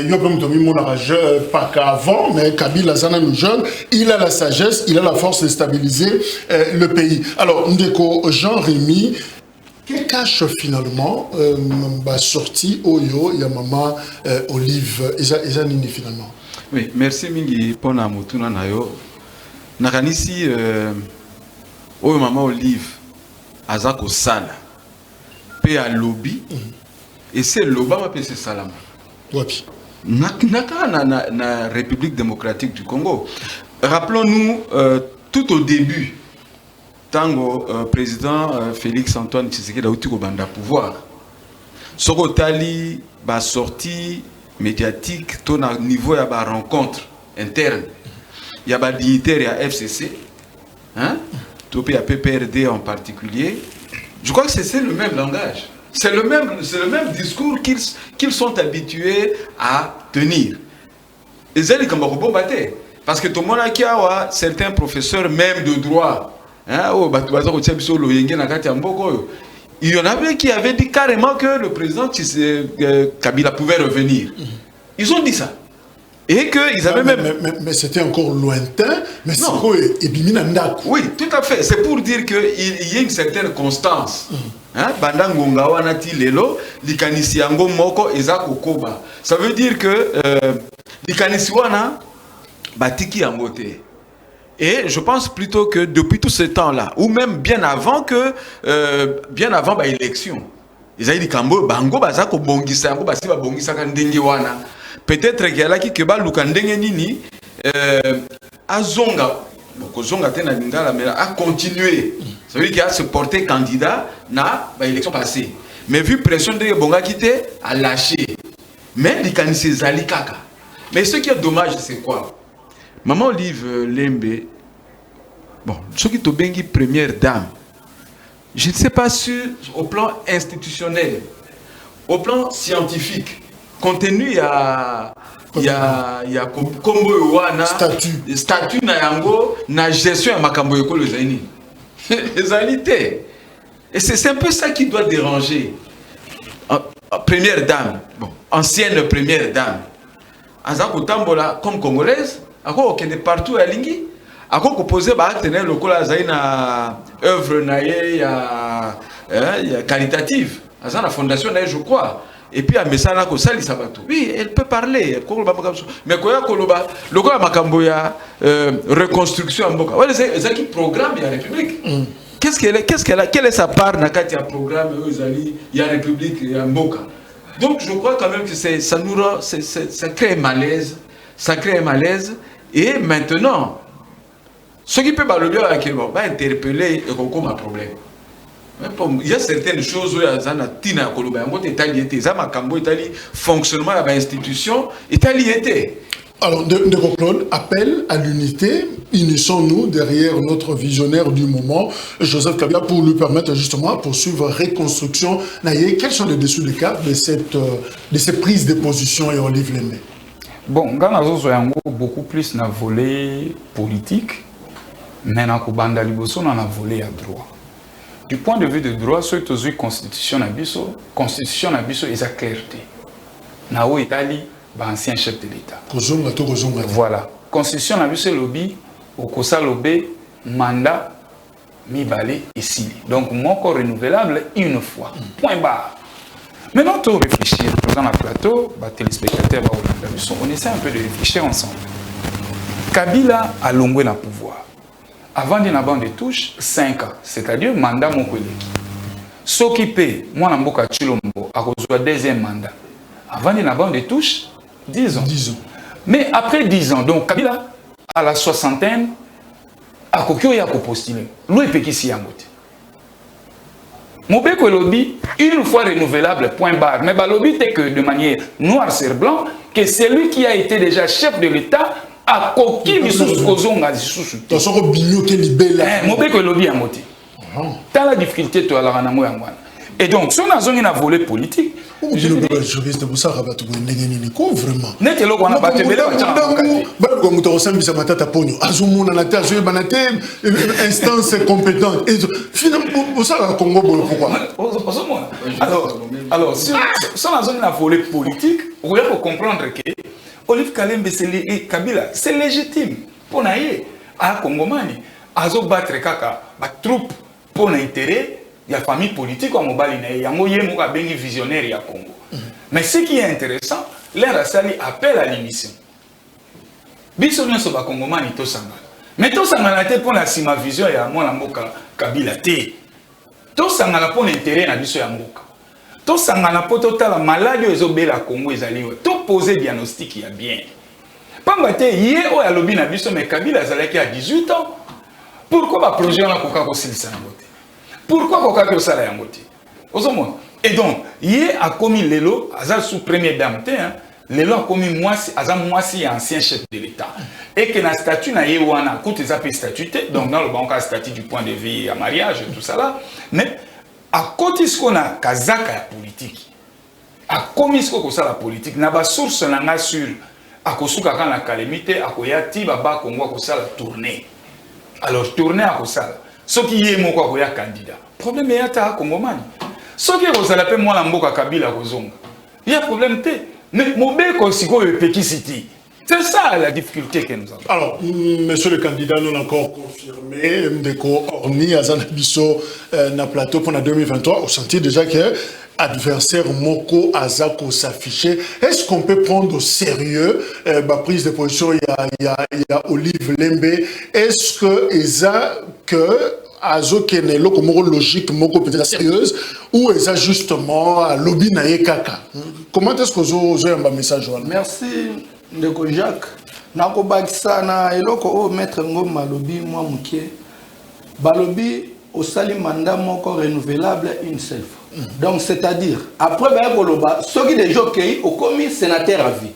Yopem Tomi Monarage, pas qu'avant, mais Kabila Azana nos jeunes, il a la sagesse, il a la force de stabiliser le pays. Alors, Ndeko Jean-Rémy, que cache finalement la sortie Oyo, Yamama Olive, Ezanini finalement? Oui, merci Mingi Pona Mutuna Nayo. Nakanisi Oyo Mama Olive. Azako Sala, pe à lobby, et c'est l'Obama pe c'est Salama. Wapi. Na République démocratique du Congo. Rappelons-nous, tout au début, tango président Félix Antoine Tshisekedi a eu au banda pouvoir. Sokotali ba sortie médiatique, tout au niveau de la rencontre interne. Il y a des dignitaires à FCC, hein? Topé à PPRD en particulier, je crois que c'est le même langage. C'est le même discours qu'ils sont habitués à tenir. Et c'est parce que tout le monde a certains professeurs, même de droit, hein, il y en avait qui avaient dit carrément que le président Kabila pouvait revenir. Ils ont dit ça. Et qu'ils avaient mais c'était encore lointain, mais c'est quoi? Oui, tout à fait. C'est pour dire qu'il y a une certaine constance. Bandangonga wanati lelo, likanisi yango moko eza kokoba. Ça veut dire que likanisi wana batiki yangote. Et je pense plutôt que depuis tout ce temps-là, ou même bien avant l'élection, ils ont dit kambo bango bazako bongisa yango basi ba bongisa kandenge wana. Peut-être qu'il y a là qui va nini azonga a continué. Ça veut dire qu'il a se porté candidat na l'élection passée. Mais vu pression de Bonga quitté, a lâché. Mais il a ses alikaka. Mais ce qui est dommage, c'est quoi? Maman Olive Lembe, bon, ce qui est bengi première dame, je ne sais pas sur au plan institutionnel, au plan scientifique. Compte tenu il y a kombo wana statut na yango na gestion ya makambo ekolo zaini ezalité et c'est un peu ça qui doit déranger. Première dame, bon, ancienne première dame azako tambola comme congolaise ako okende partout à lingi ako koposer ba acte na lokola zaina œuvre na ye ya qualitative azana fondation na je crois. Et puis à Messana ko sali sabato. Oui, elle peut parler. Mais quoi koloba, le quoi makambo ya reconstruction mboka. Ouais, c'est qui programme ya République. Quelle est sa part na kati ya programme ya République ya mboka. Donc je crois quand même que ça crée malaise, et maintenant ce qui peut le bien avec va interpeller et comme un problème. Il y a certaines choses où il y a des fonctionnement de l'institution. Alors, de Claude, appel à l'unité, unissons-nous derrière notre visionnaire du moment, Joseph Kabila, pour lui permettre justement de poursuivre la reconstruction. Quels sont les dessous de cartes de ces prises de position et Olive Lembe? Bon, Ghana a beaucoup plus dans le volet politique, mais dans le volet à droit. Du point de vue de droit, ce que la constitution est la clarté. Nao Italie, ancien chef de l'État. Voilà. Constitution est lobby, au Kosa lobby, mandat, mi-balé ici. Donc, mon corps renouvelable une fois. Point barre. Maintenant, tu réfléchir. Dans le plateau, les téléspectateurs, on essaie un peu de réfléchir ensemble. Kabila a longué le pouvoir. Avant d'une bande de touche, 5 ans, c'est-à-dire mandat mon collègue. S'occuper, moi, je suis à cause deuxième mandat. Avant d'une bande de touche, 10 ans. Mais après 10 ans, donc Kabila, à la soixantaine, à Kokyo ya ko postuler. Lui peut qui s'y amote. Mobeko lobby, une fois renouvelable, point barre. Mais le lobby est que de manière noire sur blanc, que c'est lui qui a été déjà chef de l'État a coquille les sous-kozonga sous. Dans son bignou qui libère. Mobeko lobby amote. Dans la difficulté, tu as la ranamo yangwana. Et donc, si on a un volet politique, je veux juriste pour ça, rabat tout vraiment. N'est-ce pas qu'on a battu le instance compétente. Finalement, ça va Congo pourquoi? Alors, si on a un volet politique, vous devez comprendre que Olive Kalembe et Kabila, c'est légitime pour naïe à Congomani, à zo battre kaka, ba troupe pour l'intérêt. Il y a famille politique comme Mobali, il y a un visionnaire à Congo. Mais ce qui est intéressant, l'air Assali appelle à l'émission. Bisogna soba Congoman et Tosangala. Mais Tosangala pour la sima vision et à moi la moka Kabila te. Tosangala pour l'intérêt na biso ya moka. Tosangala pour total la maladie aux obéla Congo ezali. To poser diagnostic ya bien. Pambate yé o ya lobi na biso mais Kabila zalaki à 18 ans. Pourquoi ba projet na koka ko silisa na bote? Pourquoi Koka Kosala Yangote? Et donc, hier a commis Lelo, Azal sous première dame, Lelo a commis Azal Moisi, ancien chef de l'État. Et que la statut n'a pas coûté des statuté, donc dans le banque a statut du point de vue à mariage, tout ça là. Mais à côté ce qu'on a, Kazaka politique, à commis ce qu'on a la politique, n'a pas source n'a sur à Kosuka quand la calamité, à Koyati, Baba Kongo Kosala tourner. Alors tourner à Kosala. Ce qui est mon candidat. Le problème est à Congomani. Ce qui est à la moi la mboka Kabila Kozonga. Il y a problème. Mais mon béco c'est ça la difficulté que nous avons. Alors, monsieur le candidat, nous l'avons encore confirmé. Ndeko Orni Azanabiso na plateau pour la 2023. On sentit déjà que adversaire Moko Azako s'afficher. Est-ce qu'on peut prendre au sérieux la prise de position? Il y a Olive Lembe. Est-ce que Azo Kenelo comme logique Moko peut-être sérieuse ou est-ce justement à lobby naie kaka? Comment est-ce que vous avez un message? Merci Ndeko Jacques. Nako bakisa na eloko o maître ngoma lobby moi mukie. Balobi au sali mandat moko renouvelable une seule fois. Donc c'est-à-dire après ceux qui déjà OK au commis sénateur à vie.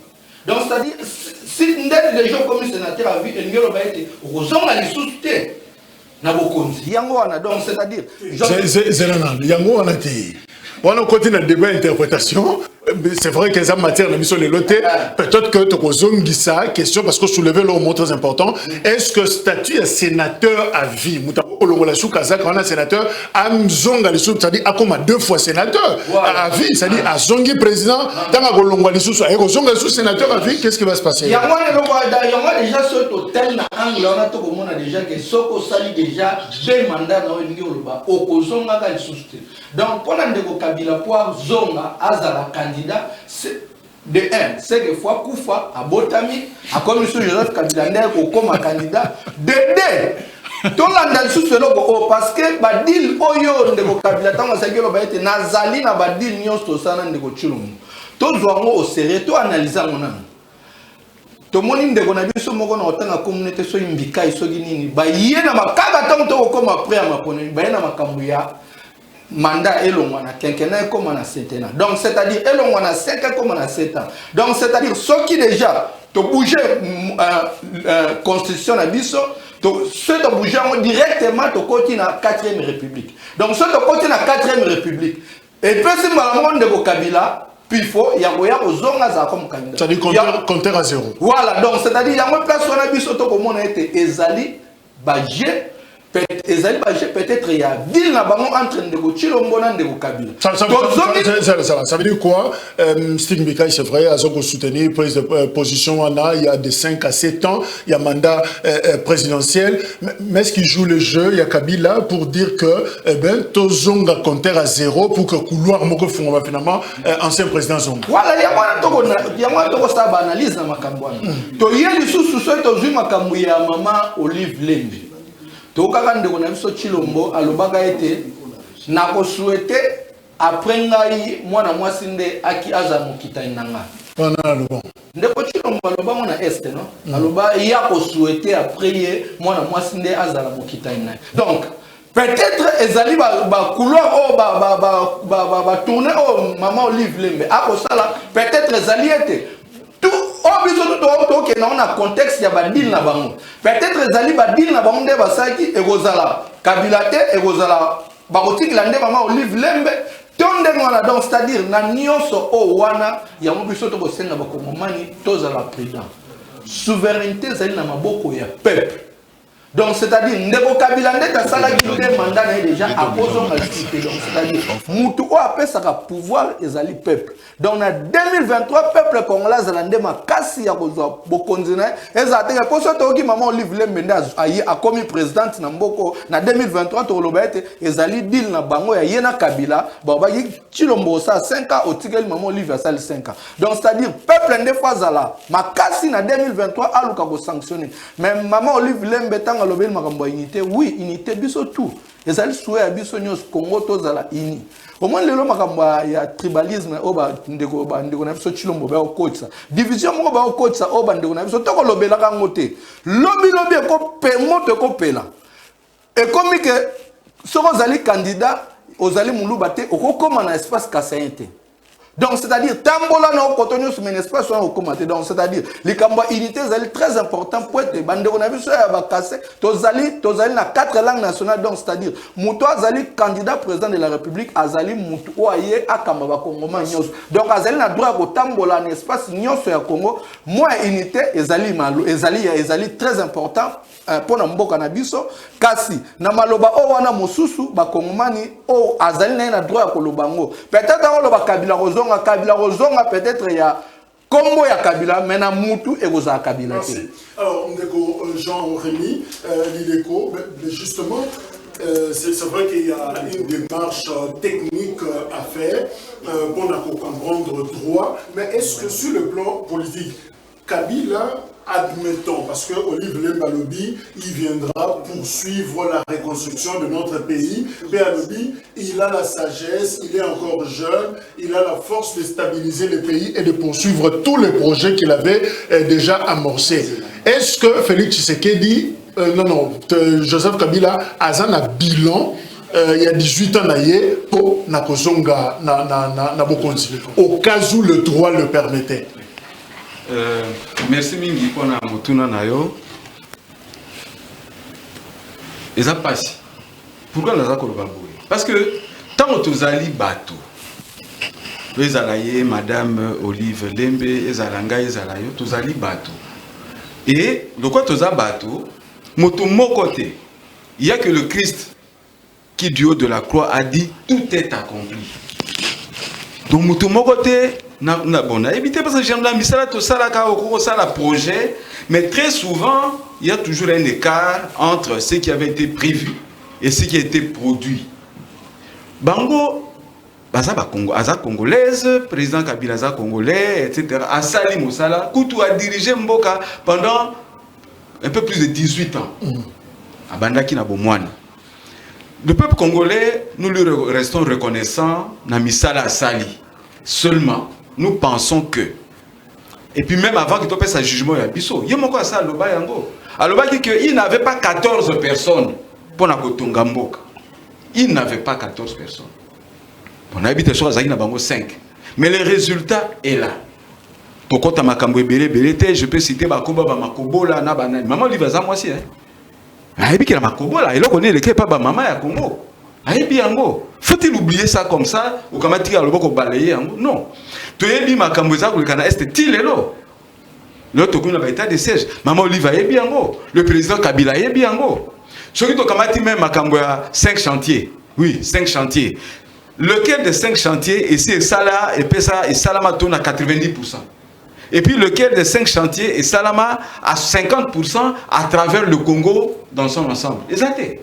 Donc c'est-à-dire si déjà commis sénateur à vie et ngelo ba été ozonga li sousté na bokonzi yango wana donc c'est-à-dire yango wana te wana continue le débat interprétation. C'est vrai que ça matière la mission de l'OT. Peut-être que tu as ça question parce que soulever le mot très important. Est-ce que statut est sénateur à vie? Quand on a sénateur, c'est-à-dire à comme 2 fois sénateur à vie, c'est-à-dire à Zongi président, dans la Golonga sous sénateur à vie, qu'est-ce qui va se passer? Il y a déjà ce total angle, on a déjà que Soko Sali déjà 2 mandats dans une Yoloba, au Kozonga donc pour l'Andego Kabila pour Zonga, Azara candidat, de 1, c'est que fois Koufa, à Botami, à commission Joseph Kabila, comme candidat, de 2, tout l'andal sous ce logo, parce que Badil Oyo de Kabila, tant que ça va être Nazali, na Badil Nyos, to Sana de Gochulum. Tout doit au sérieux, tout analyser mon âme. Tout le monde de Gonabiso Mogon, autant la communauté soit une bika et soit guinini. Bah, y a ma cagaton comme après à ma connaître, bah, y a ma cambuya. Mandat elongwana quinquennat comme on a 7 ans. Donc c'est-à-dire elongwana 5 ans comme on a 7 ans. Donc c'est-à-dire ceux qui déjà te bouger constitution na biso, ceux qui bouger directement te côté na 4e république. Donc ceux qui côté na 4e république. Et puis si malamonde de Kabila puis faut il y a ozonga za comme candidat. C'est-à-dire compter à 0. Voilà, donc c'est-à-dire il y a une place na biso to comme on a été ezali budget. Peut-être il y a ville là-bas entre Ndeko et Ndeko Kabila. Ça veut dire quoi? Sting Bikaï, c'est vrai, Azoko soutenir prise de position il y a de 5 à 7 ans, il y a mandat présidentiel. Mais est-ce qu'il joue le jeu? Il y a Kabila pour dire que Tozonga compter à 0 pour que couloir Moko Fonga finalement ancien président Zonga. Voilà, il y a moi qui ça analyse dans ma cambouane. To yeli sous ce tozu makambu ya maman Olive Lembe. Tokaka ndeko na biso Chilombo alobaka ete na ko souhaiter après ngai mwana mwasi nde aki aza mokita nanga ndeko Chilombo aloba mona est non aloba ya ko souhaiter après mwana mwasi nde azala mokita ina donc peut-être ezali ba couloir ba tourner maman Olive Lembe ako sala peut-être ezali ete tout biso tout que na contexte ya ba deal na bango peut-être ezali ba deal na bango nde basaki ekozala Kabila te ekozala ba kotikila nde maman Olive Lembe donc c'est-à-dire na nyonso o wana ya mobiso to bosenga bakongomani tozala président souveraineté zali na maboko ya peuple donc c'est-à-dire ndeko Kabila ndeta sala gide mandat na déjà à cause de la cité donc c'est-à-dire mutu o apesaka pouvoir ezali peuple donc na 2023 peuple congolais zalande makasi ya kozwa bokonzi na ezateka poso toki maman Olive Lembe nda ayi akomi présidente na mboko na 2023 to loba ete ezali deal na bango ya yena Kabila ba yi Chilombo sa 5 ans otigeli maman Olive asali 5 ans donc c'est-à-dire peuple nde fazala makasi na 2023 aluka ko sanctionner mais maman Olive Lembe lobel makambo unité oui unité biso tout ezali souhait ya biso nyos Congo tozala ini au moins lelo makambo ya tribalisme oba ndeko na biso Chilombo ba okotsa division moko ba okotsa oba ndeko na biso to ko lobela ka ngote lobi ko pe moto ko pela et comme que soko zali candidat ozali muluba te okokoma na espace kasayete donc c'est-à-dire tambola na okotonyo sur un espace sur okomate donc c'est-à-dire les kamba unité zali très important pour être bandeko na biso ya bakase tozali na 4 langues nationales donc c'est-à-dire muto azali candidat président de la République azali muto oye akamba ba Kongoma nyos donc azali na droit ko tambola na espace nyonso ya Congo moi unité ezali malo ezali très important pour na mboka na biso kasi na maloba o wana mosusu ba Kongomani o azali na droit ko lobango peut-être o loba Kabila Rozonga peut-être il y a combo ya Kabila mais na mutu egoza Kabila. Merci. Alors ndeko Jean-Rémy Lideko justement c'est vrai qu'il y a une démarche technique à faire pour comprendre droit mais est-ce que sur le plan politique Kabila admettons, parce que Olive Lembe Alobi, il viendra poursuivre la reconstruction de notre pays. Mais Alobi, il a la sagesse, il est encore jeune, il a la force de stabiliser le pays et de poursuivre tous les projets qu'il avait déjà amorcés. Est-ce que Félix Tshisekedi, Joseph Kabila, a un bilan il y a 18 ans pour Nakozonga na Bokonzi, au cas où le droit le permettait? Merci mingi pour na motuna na yo. Eza pasi. Pourquoi naza ko loba boye? Parce que tant tozali bato. Ezalaye madame Olive Lembe ezalanga ezalayo tozali bato. Et de quoi toza bato? Moto mokote. Il y a que le Christ qui du haut de la croix a dit tout est accompli. Donc moto mokote bon, on a évité parce que j'aime la misala, tout ça, la projet, mais très souvent, il y a toujours un écart entre ce qui avait été prévu et ce qui a été produit. Bango, Aza congolaise, président Kabila Aza congolais, etc. Asali Moussala, Koutou a dirigé Mboka pendant un peu plus de 18 ans. À Bandaki Nabomouane. Le peuple congolais, nous lui restons reconnaissants, Namisala Asali. Seulement, nous pensons que, et puis même avant qu'il te fasse un jugement, il n'avait pas 14 personnes pour Nakotonga Mboka. Il n'avait pas 14 personnes. On a habité sur Azaki Nabango 5. Mais le résultat est là. Pourquoi tu as je peux citer Makoba, Makobola, Nabanane. Maman lui va moi aussi. Makobola, il connaît le pas maman à Congo. Faut-il oublier ça comme ça ou comment tu as le balayer? Non. Tu es dit ma camboza le Canada est tilelo. L'autre coup n'a état de siège. Maman Oliva est bien go. Le président Kabila est bien go. Ce qui te même ma camboza 5 chantiers. Oui, 5 chantiers. Lequel des 5 chantiers et c'est Sala et Pesa et Salama tourne à 90%. Et puis lequel des 5 chantiers et Salama à 50% à travers le Congo dans son ensemble. Exactement.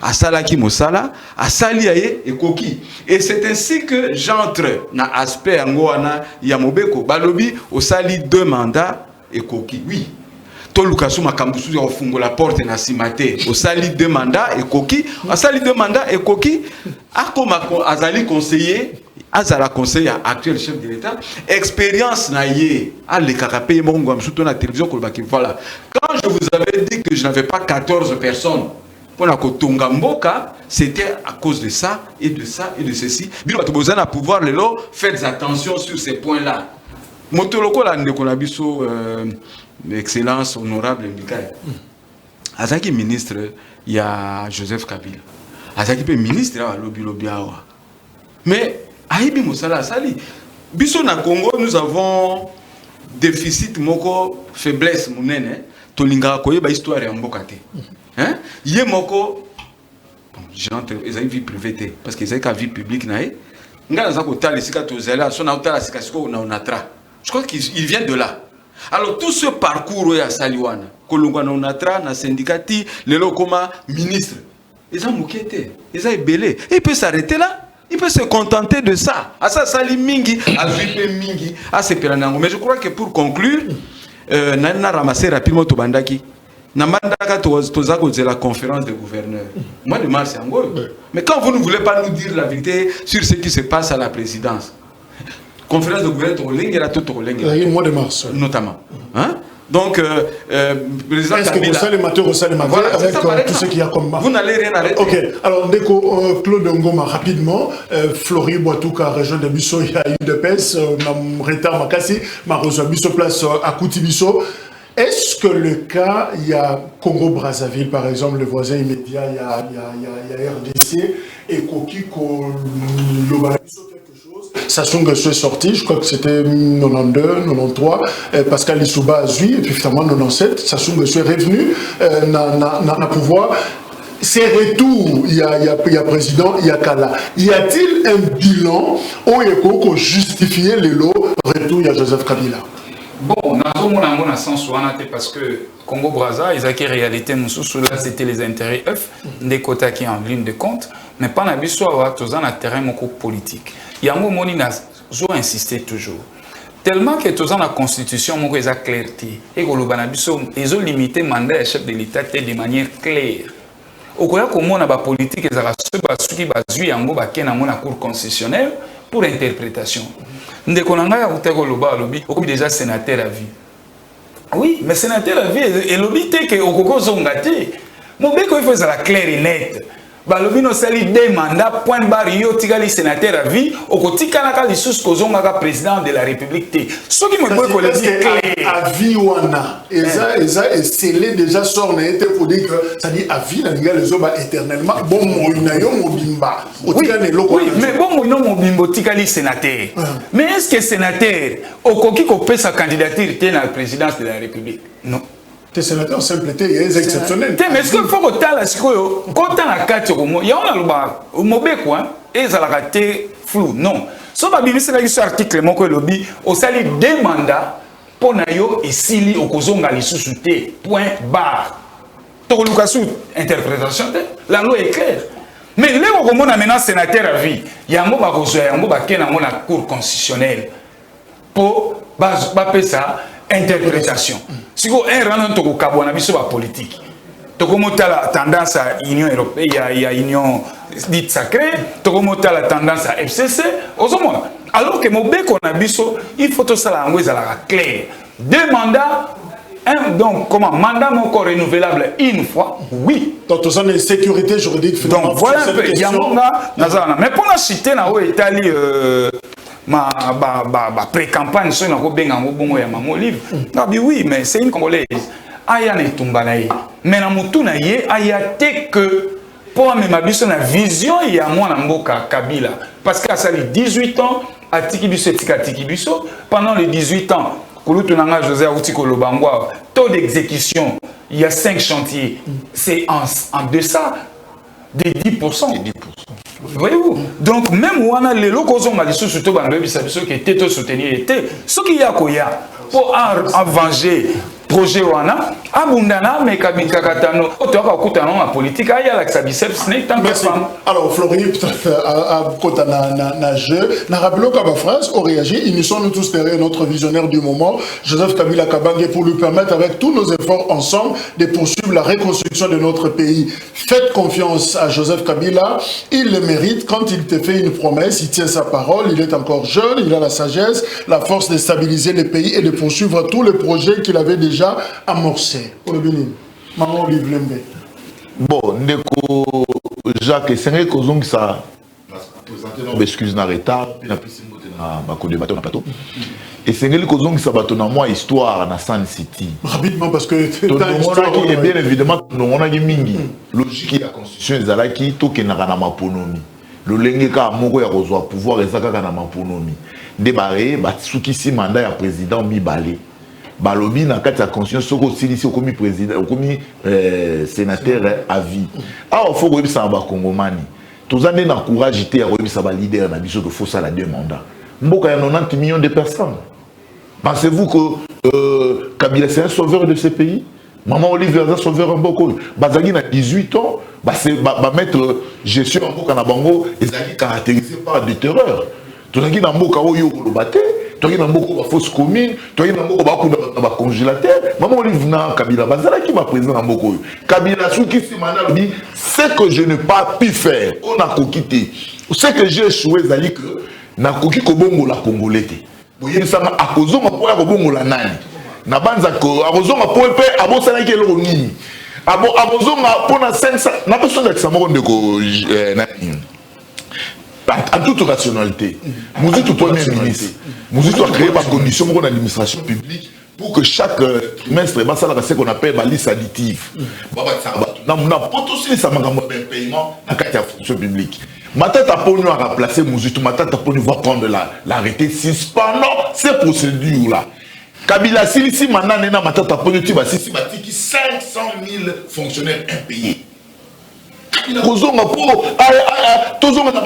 Asalaki Mosala, Asaliaye et Koki. Et c'est ainsi que j'entre dans l'aspect Angoana Yamobeko. Balobi, Osali 2 mandats et Koki. Oui. Tolukasu Makambusu au fungo la porte na simate. Osali 2 mandats et Koki. Asali 2 mandats et Koki. Akoma Azali conseiller azala conseiller actuel chef de l'État expérience na yé à les carapé mongo surtout na télévision voilà quand je vous avais dit que je n'avais pas 14 personnes pour la kotonga mboka c'était à cause de ça et de ça et de ceci bino bato bozana à pouvoir lelo faites attention sur ces points là motoloko la ndeko na biso excellence honorable Mikael azaki ministre il y a Joseph Kabila azaki pe ministre à lobby awa mais aibi mosala sali biso na Congo nous avons déficit moko faiblesse munene tolinga koyeba histoire ya mboka te hein yé moko j'entre ezali vie privée parce que ezali ka vie publique na ye ngala za ko tala sika tozela so na tala sika siko na onatra je crois qu'il vient de là. Alors tout ce parcours ya saliwana kolongwa na onatra na syndicati lelo koma ministre ils ont moqué ils ont ébélé il peut s'arrêter là. Il peut se contenter de ça. À ça, sali mingi, à viper mingi, à se pelanango. Mais je crois que pour conclure, n'a ramassé rapidement to bandaki. N'a mandaka tozako de la conférence des gouverneurs. Moi de mars c'est en gros. Mais quand vous ne voulez pas nous dire la vérité sur ce qui se passe à la présidence, conférence de gouverneurs to mois de mars notamment. Hein? Donc, président est-ce que vous savez les mateurs voilà, avec tout ce qu'il y a comme marque. Vous n'allez rien arrêter. Ok, alors Ndeko, Claude Ngoma, rapidement, Flori Boitouka, région de Bisso, il y a eu de pèse, Retard Makassi, Marosa Bisso place à Koutibisso. Est-ce que le cas, il y a Congo-Brazzaville, par exemple, le voisin immédiat, il y a RDC, et Koki, Lobabisso, sachant que je suis sorti, je crois que c'était 92, 93, Pascal Lissouba a zui, et puis finalement 97, sachant que je suis revenu na pouvoir. Ces retours, il y a président, il y a Kala. Y a-t-il un bilan où il faut justifier les lots retour, il y a Joseph Kabila? Bon, dans un sens, parce que Congo-Brazza, ils ont une réalité, là c'était les intérêts des quotas qui en ligne de compte, mais pas dans un terrain politique. Il y a un moment où ils ont insisté toujours. Tellement que dans la constitution, ils ont clarté. Et ils ont limité le mandat du chef de l'État de manière claire. Au cas où on a la politique, ils ont la cour constitutionnelle pour interprétation. Nous avons déjà sénateur à vie. Oui, mais sénateur à vie, et l'obité que au Coco Zongati, mon bec il faut la claire et nette. Balobino sali deux mandats, point barre, yo tigali sénateur à vie, au côté Kanaka, les sous Kozonga président de la République. Ce qui me dit que le dit à vie ouana, et ça est scellé déjà sort n'était pour dire que ça dit à vie la les oba éternellement. Bon, mon bimba. Oui, mais bon, mon bimbo tigali sénateur. Mais est-ce que sénateur, au coquille qu'on peut sa candidature à la présidence de la République? Non. Les sénateurs simpleté est exceptionnel. Mais est-ce qu'il faut que tu aies quand tu as la carte, il y a un mobile quoi, et ça l'a raté flou. Non. Sauf que c'est là article mon lobby, au sali deux mandats pour nayo et sili au kozonga les sous-souté. Point barre. Pour interprétation, la loi est claire. Mais là où on a maintenant sénateur à vie, il y a un mot qui dans la cour constitutionnelle pour ça interprétation. Si vous avez un politique, vous avez la tendance à l'Union européenne, il y a l'Union dite sacrée, vous avez la tendance à FCC, alors que il faut que ça soit clair. Deux mandats, donc comment mandat renouvelable une fois, oui. Donc, vous avez une sécurité juridique. Donc voilà un peu, il y a un mais pour la citer, Italie. Ma pré-campagne, c'est un livre. Oui, mais c'est une Congolaise. Aya ne tumbalaye. Mais na mutuna ye aya te que pour me mabiso na vision ya mwana mboka Kabila. Parce qu'à ça 18 ans à Tikibiso Tikibiso pendant les 18 ans, Kulutunanga José Autiko Lobangwa, taux d'exécution, il y a 5 chantiers. C'est en deçà des 10%. Voyez-vous? Donc, même où on a les locaux, on a des sous-soutenus, qui étaient soutenus, ce qu'il y a pour venger projet Wana, abundana mais kabika katano otoka kutana na politique aya la biceps n'est tant que femme. Alors Florian peut-être à côté na jeu na rappelons qu'à France on réagit, ils nous sont tous derrière notre visionnaire du moment Joseph Kabila Kabange pour lui permettre avec tous nos efforts ensemble de poursuivre la reconstruction de notre pays. Faites confiance à Joseph Kabila, il le mérite. Quand il te fait une promesse, il tient sa parole, il est encore jeune, il a la sagesse, la force de stabiliser le pays et de poursuivre tous les projets qu'il avait déjà amorcés. Maman Olive Lembe. Bon, Ndeko Jacques, c'est vrai qu'on ça présenté nos excuses dans retard, puis na pisi moté na bako débattre na plateau. Et c'est vrai qu'on ça bateau na moi histoire na Sun City. Rapidement parce que et bien évidemment on a mingi logique ya constitution ezalaki to kenaka na maponomi. Lolenge ka moko ya kozwa pouvoir ezaka na maponomi. Ndebare batsukisi mandat ya président Mibale. Balobi na kati ya conscience soko silisi okomi président okomi sénateur à vie. Ah faut que ça ba kongomani. Tozande na courage té ya koyebisa ba leader na biso que faut ça la deux mandats. Mboka ya 90 millions de personnes. Pensez-vous que Kabila c'est un sauveur de ce pays? Maman Olivier est un sauveur en Boko. Bazagi na 18 ans, ba mettre gestion en Mboka na bango ezali caractérisé par des terreurs. Tozagi na Mboka oyo ko lobaté. Toi na mboko ba fausse commune, toi na mboko ba kunda ba congélateur. Maman Olive na Kabila bazala qui va président na mboko. Kabila souki si manal dit ce que je n'ai pas pu faire, on a coquité. Ce que j'ai échoué zali que na koki ko bongo la congolais. Boye ça a kozo ma po ya ko bongo la nani. Na banza ko akozo ma po pe abosala ki eloko nini. Abozo ma po na 500 na personne avec ça mo ndeko nani. En toute rationalité, Mouzitou premier ministre, Mouzitou a créé par condition pour l'administration publique pour que chaque trimestre, ce qu'on appelle la liste additive. Nous aussi ça m'a un paiement à la fonction publique. Maintenant, pour nous remplacer Mouzitou, maintenant pour nous prendre l'arrêté suspendant ces procédures-là. Kabila Silisi maintenant n'est pas pour nous 500 000 fonctionnaires impayés. Il a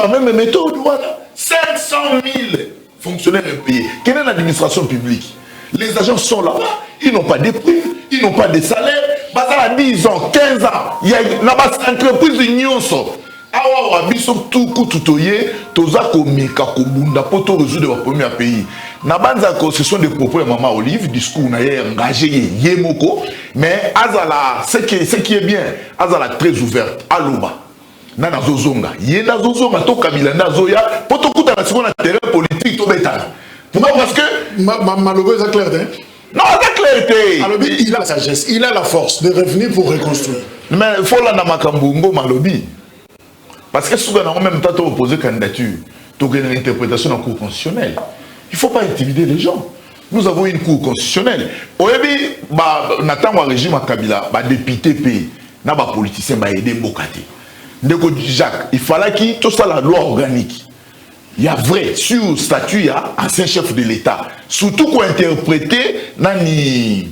même méthode, 500 000 fonctionnaires payés. Quelle est l'administration publique? Les agents sont là-bas, ils n'ont pas de prix, ils n'ont pas de salaire. Bazar a 10 ans, 15 ans, il y a une entreprise de Nyonso. Awa biso tout kututoye, toza komeka kobunda poto résoudre le premier pays. Nabanza ko ce sont des propos de Maman Olive, discours na engagé yemoko, mais azala ce qui est bien, azala très ouverte, aloba. Na zozonga, yenda zozonga to Kabila na zoya, poto kuta na seconde terrain politique to betana. Pourquoi? Parce que Malobo est clair, hein? non, c'est clair. Alors il a la sagesse, il a la force de revenir pour reconstruire. Mais il faut la na makambungo Malobi. Parce que souvent, en même temps, tu opposé candidature, tu as une interprétation en cours constitutionnel. Il ne faut pas intimider les gens. Nous avons une cour constitutionnelle. Au début, Nathan régime à Kabila, député pays, na politicien aider Mbokate. Ndeko Jacques, il fallait qu'il tout ça la loi organique. Il y a vrai sur le statut, il y a ancien chef de l'État. Surtout qu'on interpréter nani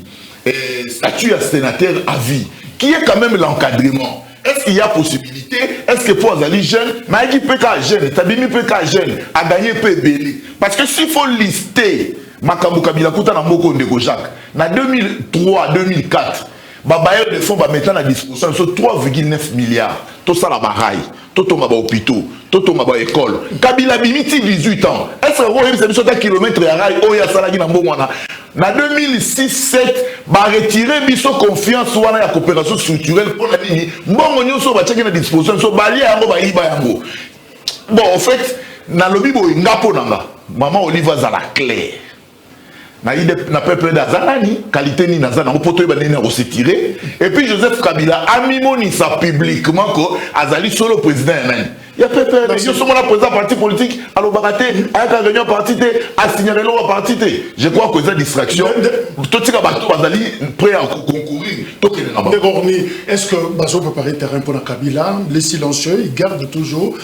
statut à sénateur à vie, qui est quand même l'encadrement. Est-ce qu'il y a possibilité? Est-ce que pour les jeunes, Maïki peut qu'à jeune, Tabimi peut qu'à jeune, à gagner peut belé? Parce que s'il faut lister, Makambu Kabila Kouta na Moko Ndeko Jacques, na 2003-2004, bailleurs de fonds mettant à disposition sur 3,9 milliards. Tout ça la baraille, tout le monde hôpitaux, tout le monde école. Kabila Bimiti 18 ans. Est-ce que vous avez un kilomètre à rail? Oh, il y a ça là qui n'a pas na 2006-7, va retirer biso confiance ou la coopération structurelle pour la ligne. Bon, on so va checker la disposition, so bali yango ba iba yango. Bon, en fait, na lobi bo ngapo nanga. Maman Olive za la claire. Na peuple d'Azanani, qualité ni nazana, on peut te baner à se tirer. Et puis Joseph Kabila a mimoni ça publiquement que Azali solo président même. Il y a peuple, je suis mon président parti politique, à l'Obarate, à la réunion parti, à signaler l'eau parti. Je crois que c'est une distraction. Tout ce qui est Azali prêt à concourir. Est-ce que Bazo peut parler terrain pour la Kabila? Les silencieux, ils gardent toujours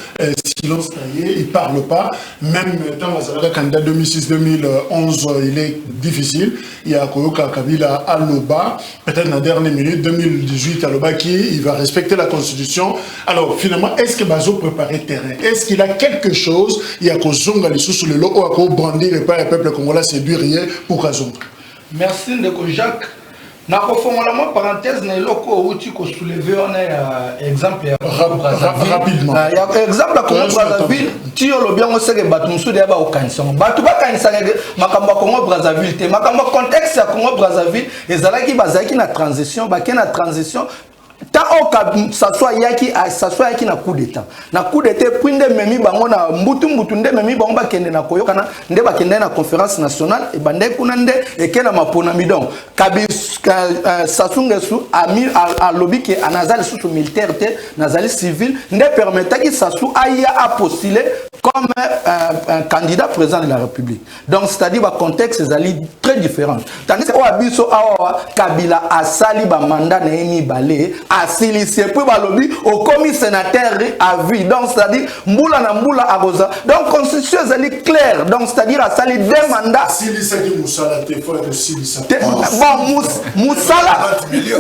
silence taillé, ils ne parlent pas. Même dans le candidat 2006-2011, il est difficile. Il y a Koyoka Kabila à l'Oba, peut-être dans la dernière minute, 2018 à l'Oba, il va respecter la Constitution. Alors finalement, est-ce que Bazo peut parler terrain? Est-ce qu'il a quelque chose? Il y a Kozonga, les sous le lot, ou à brandir et pas le peuple congolais, c'est du rien pour Kazonga. Merci Ndeko Jacques. Na kofongola mo parenthèse na eloko outi ko soulever on exemple ya rapidement. Ya exemple ya Congo Brazzaville ti olobi ngo seke batu musude ya ba okanisa. Batu ba kanisa makambo Congo Brazzaville te makambo contexte ya Congo Brazzaville ezalaki bazaki na transition transition tant ça soit yaki na coup d'état puis nde memi bango na mbutu nde memi bango ba kende na koyokana nde ba kende na conférence nationale e bande kuna nde ekena mapona midon Sasungesu a lobby que anazali sous militaire te nazali civil nde permettait que Sassou aille à postuler comme un candidat président de la République. Donc c'est-à-dire le contexte est très différent. Tandis que Oabiso Awa Kabila a sali ba mandat na emi balé a silicé puis ba lobby au commis sénateur à vie. Donc c'est-à-dire mbula na mbula agoza. Donc constitution est claire. Donc c'est-à-dire a sali deux mandats. Silicé qui Moussala te faut que silicé. Bon Moussala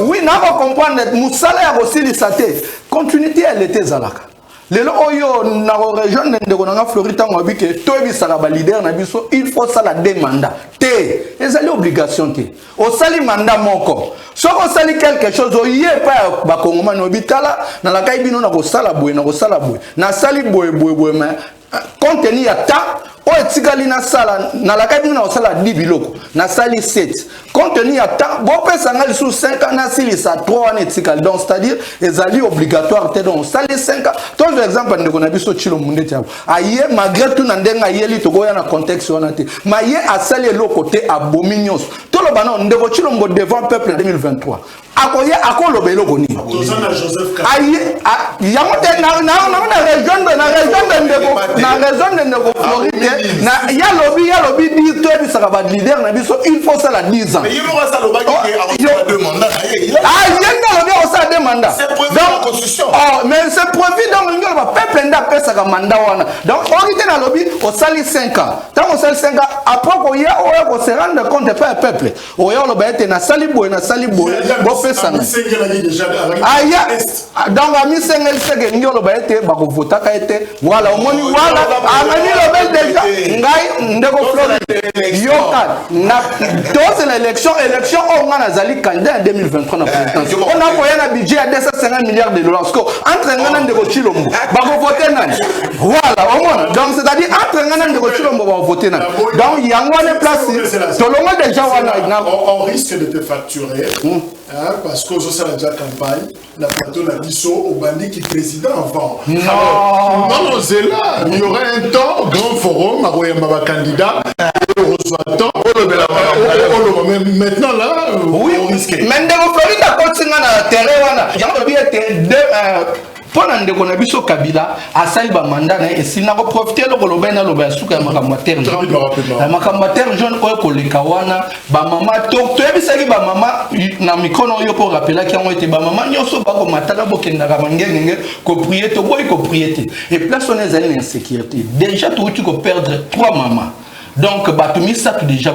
oui, n'a pas comprendre Moussala a aussi silicé. Continuité elle était zalaka. Lelo oyo na région ndeko na Florida ngwabi ke to bisala ba leader na biso il faut ça la demanda té ezali obligation té o sali mandat moko so ko sali quelque chose o yé pa ba kongoma no bitala na la kai bino na ko sala boy na sali boy mais contenu ya ta o etikali na sala na la kai bino na sala 10 biloko na sali 7 contenu ya ta bo pesa ngali sous 5 ans na sili sa 3 ans etikali donc c'est-à-dire ezali obligatoire té donc sali 5 ans ton exemple ndeko na biso chilo munde tiabo aye malgré tout na ndenga yeli to goya na contexte wana te maye asali le côté abominous to lo bana ndeko chilo ngo devant peuple en 2023 akoye akolobe eloko ni Tozana Joseph Kabila aye yamote na région de ndeko Floride na ya lobi dit to bisaka ba leader na biso il faut ça la 10 ans mais il va ça le bac qui a deux mandats yenga lobi o ça deux mandats c'est prévu dans la constitution mais c'est prévu dans le peuple nda pesa ka mandat wana donc on était na lobi o sali 5 ans tant on sali 5 ans après ko ya o ko se rendre compte pas peuple o ya lo ba ete na sali boy bo pesa na aya donc ami sengel sege ngolo ba ete ba ko vota ka ete wala o moni wala amani lo bel déjà ngai ndeko Floride yoka na c'est l'élection on a zali candidat en 2023 na présidence on a koya na budget à 250 milliards de dollars entre ngana ndeko Chilombo ba ko voter nani voilà au moins donc c'est-à-dire entre ngana ndeko Chilombo ba voter nani donc yango ne place to longo déjà wana on risque de te facturer parce que ça la déjà campagne la plateau la biso au bandit qui président avant non c'est là il y aurait un temps grand forum à candidat maintenant là on risque mais ndeko Florida continue na terrain wana yango bi était pona ndeko na biso Kabila asali ba mandat na esina ko profiter lo koloba na lo ba suka makambo terre jaune oyo koleka wana ba mama to ebisaki ba mama na mikono yo ko rappeler ki yango ete ba mama nyoso ba ko mataka bokenda ka mangenge ko prier to boy ko prier et place on est allé insécurité déjà tu ko perdre 3 mamas. Donc batumi sak déjà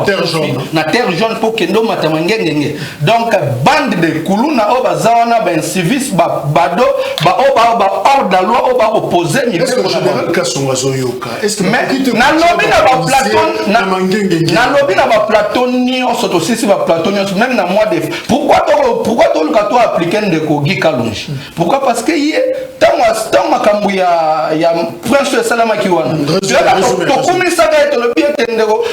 na terre jaune pour kendo matamangenge donc bande de kuluna o bazawana ben civis ba bado ba hors de loi o ba opposer ni est-ce que le général Kasonga zoyoka est-ce que na lobby na ba platon na lobby na ba platon ni on soto sisi ba platon même na mois de pourquoi to le kato appliquer ndeko Gikalonji pourquoi parce que yé tant makambu ya prince salama kiwana to komisa ka to le bien ndeko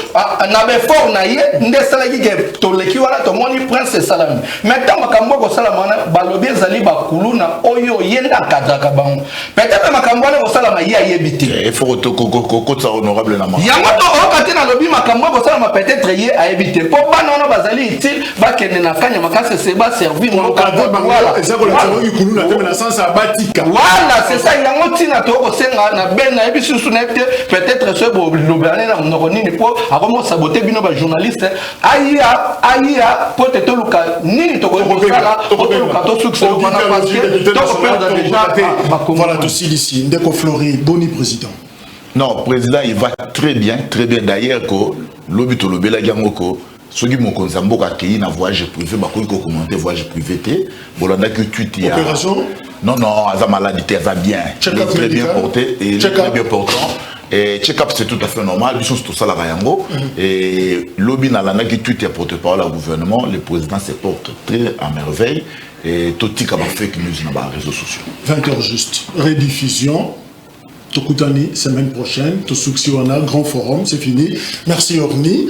na be fort na ye ndesala ki ke to leki wana to moni prince salami maintenant makambo ko salama na balobi ezali bakuluna oyo yenda kadaka bango peut-être makambo na ko salama ye ayebite il faut to ko ça honorable na ma yango to o kati na lobi makambo ko salama peut-être ye ayebite po bana na bazali utile bakende na kanya makase se ba servir mo kadwa voilà ça ko la tero kuluna te na sens abatika voilà c'est ça yango tina to ko senga na ben na ebisu peut-être ce bo lobane na no nini po akomo saboter bino ba journaliste aya pote to luka nini to ko sala to luka to succès wana parce que to perdre déjà voilà to ici ndeko Floride boni président non président il va très bien d'ailleurs ko lobi to lobela gango ko soki mokonzi mboka akei na voyage privé bakoki ko commenter voyage privé te bolanda que tweet ya opération non aza maladie te aza bien très bien porté et très bien portant Et check-up c'est tout à fait normal, ils sont tout ça la Rayango. Et lobby n'a l'année qui tweet et porte-parole au gouvernement, le président se porte très à merveille. Et tout ce qui a fake news dans les réseaux sociaux. 20h juste, rediffusion. Tokoutani, semaine prochaine, Tosuksiwana, grand forum, c'est fini. Merci Orni,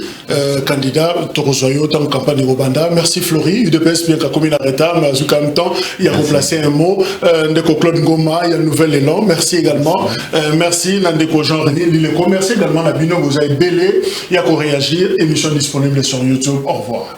candidat, Torozoyo, dans la campagne de Robanda. Merci Flori, UDPS, bien qu'à commune arrêta, mais à ce même temps, il a remplacé un mot. Ndeko Claude Ngoma, il y a un nouvel élan. Merci également. Merci Nandeko Jean René Lileko. Merci également Nabino, vous avez belé. Il y a qu'à réagir. Émission disponible sur YouTube. Au revoir.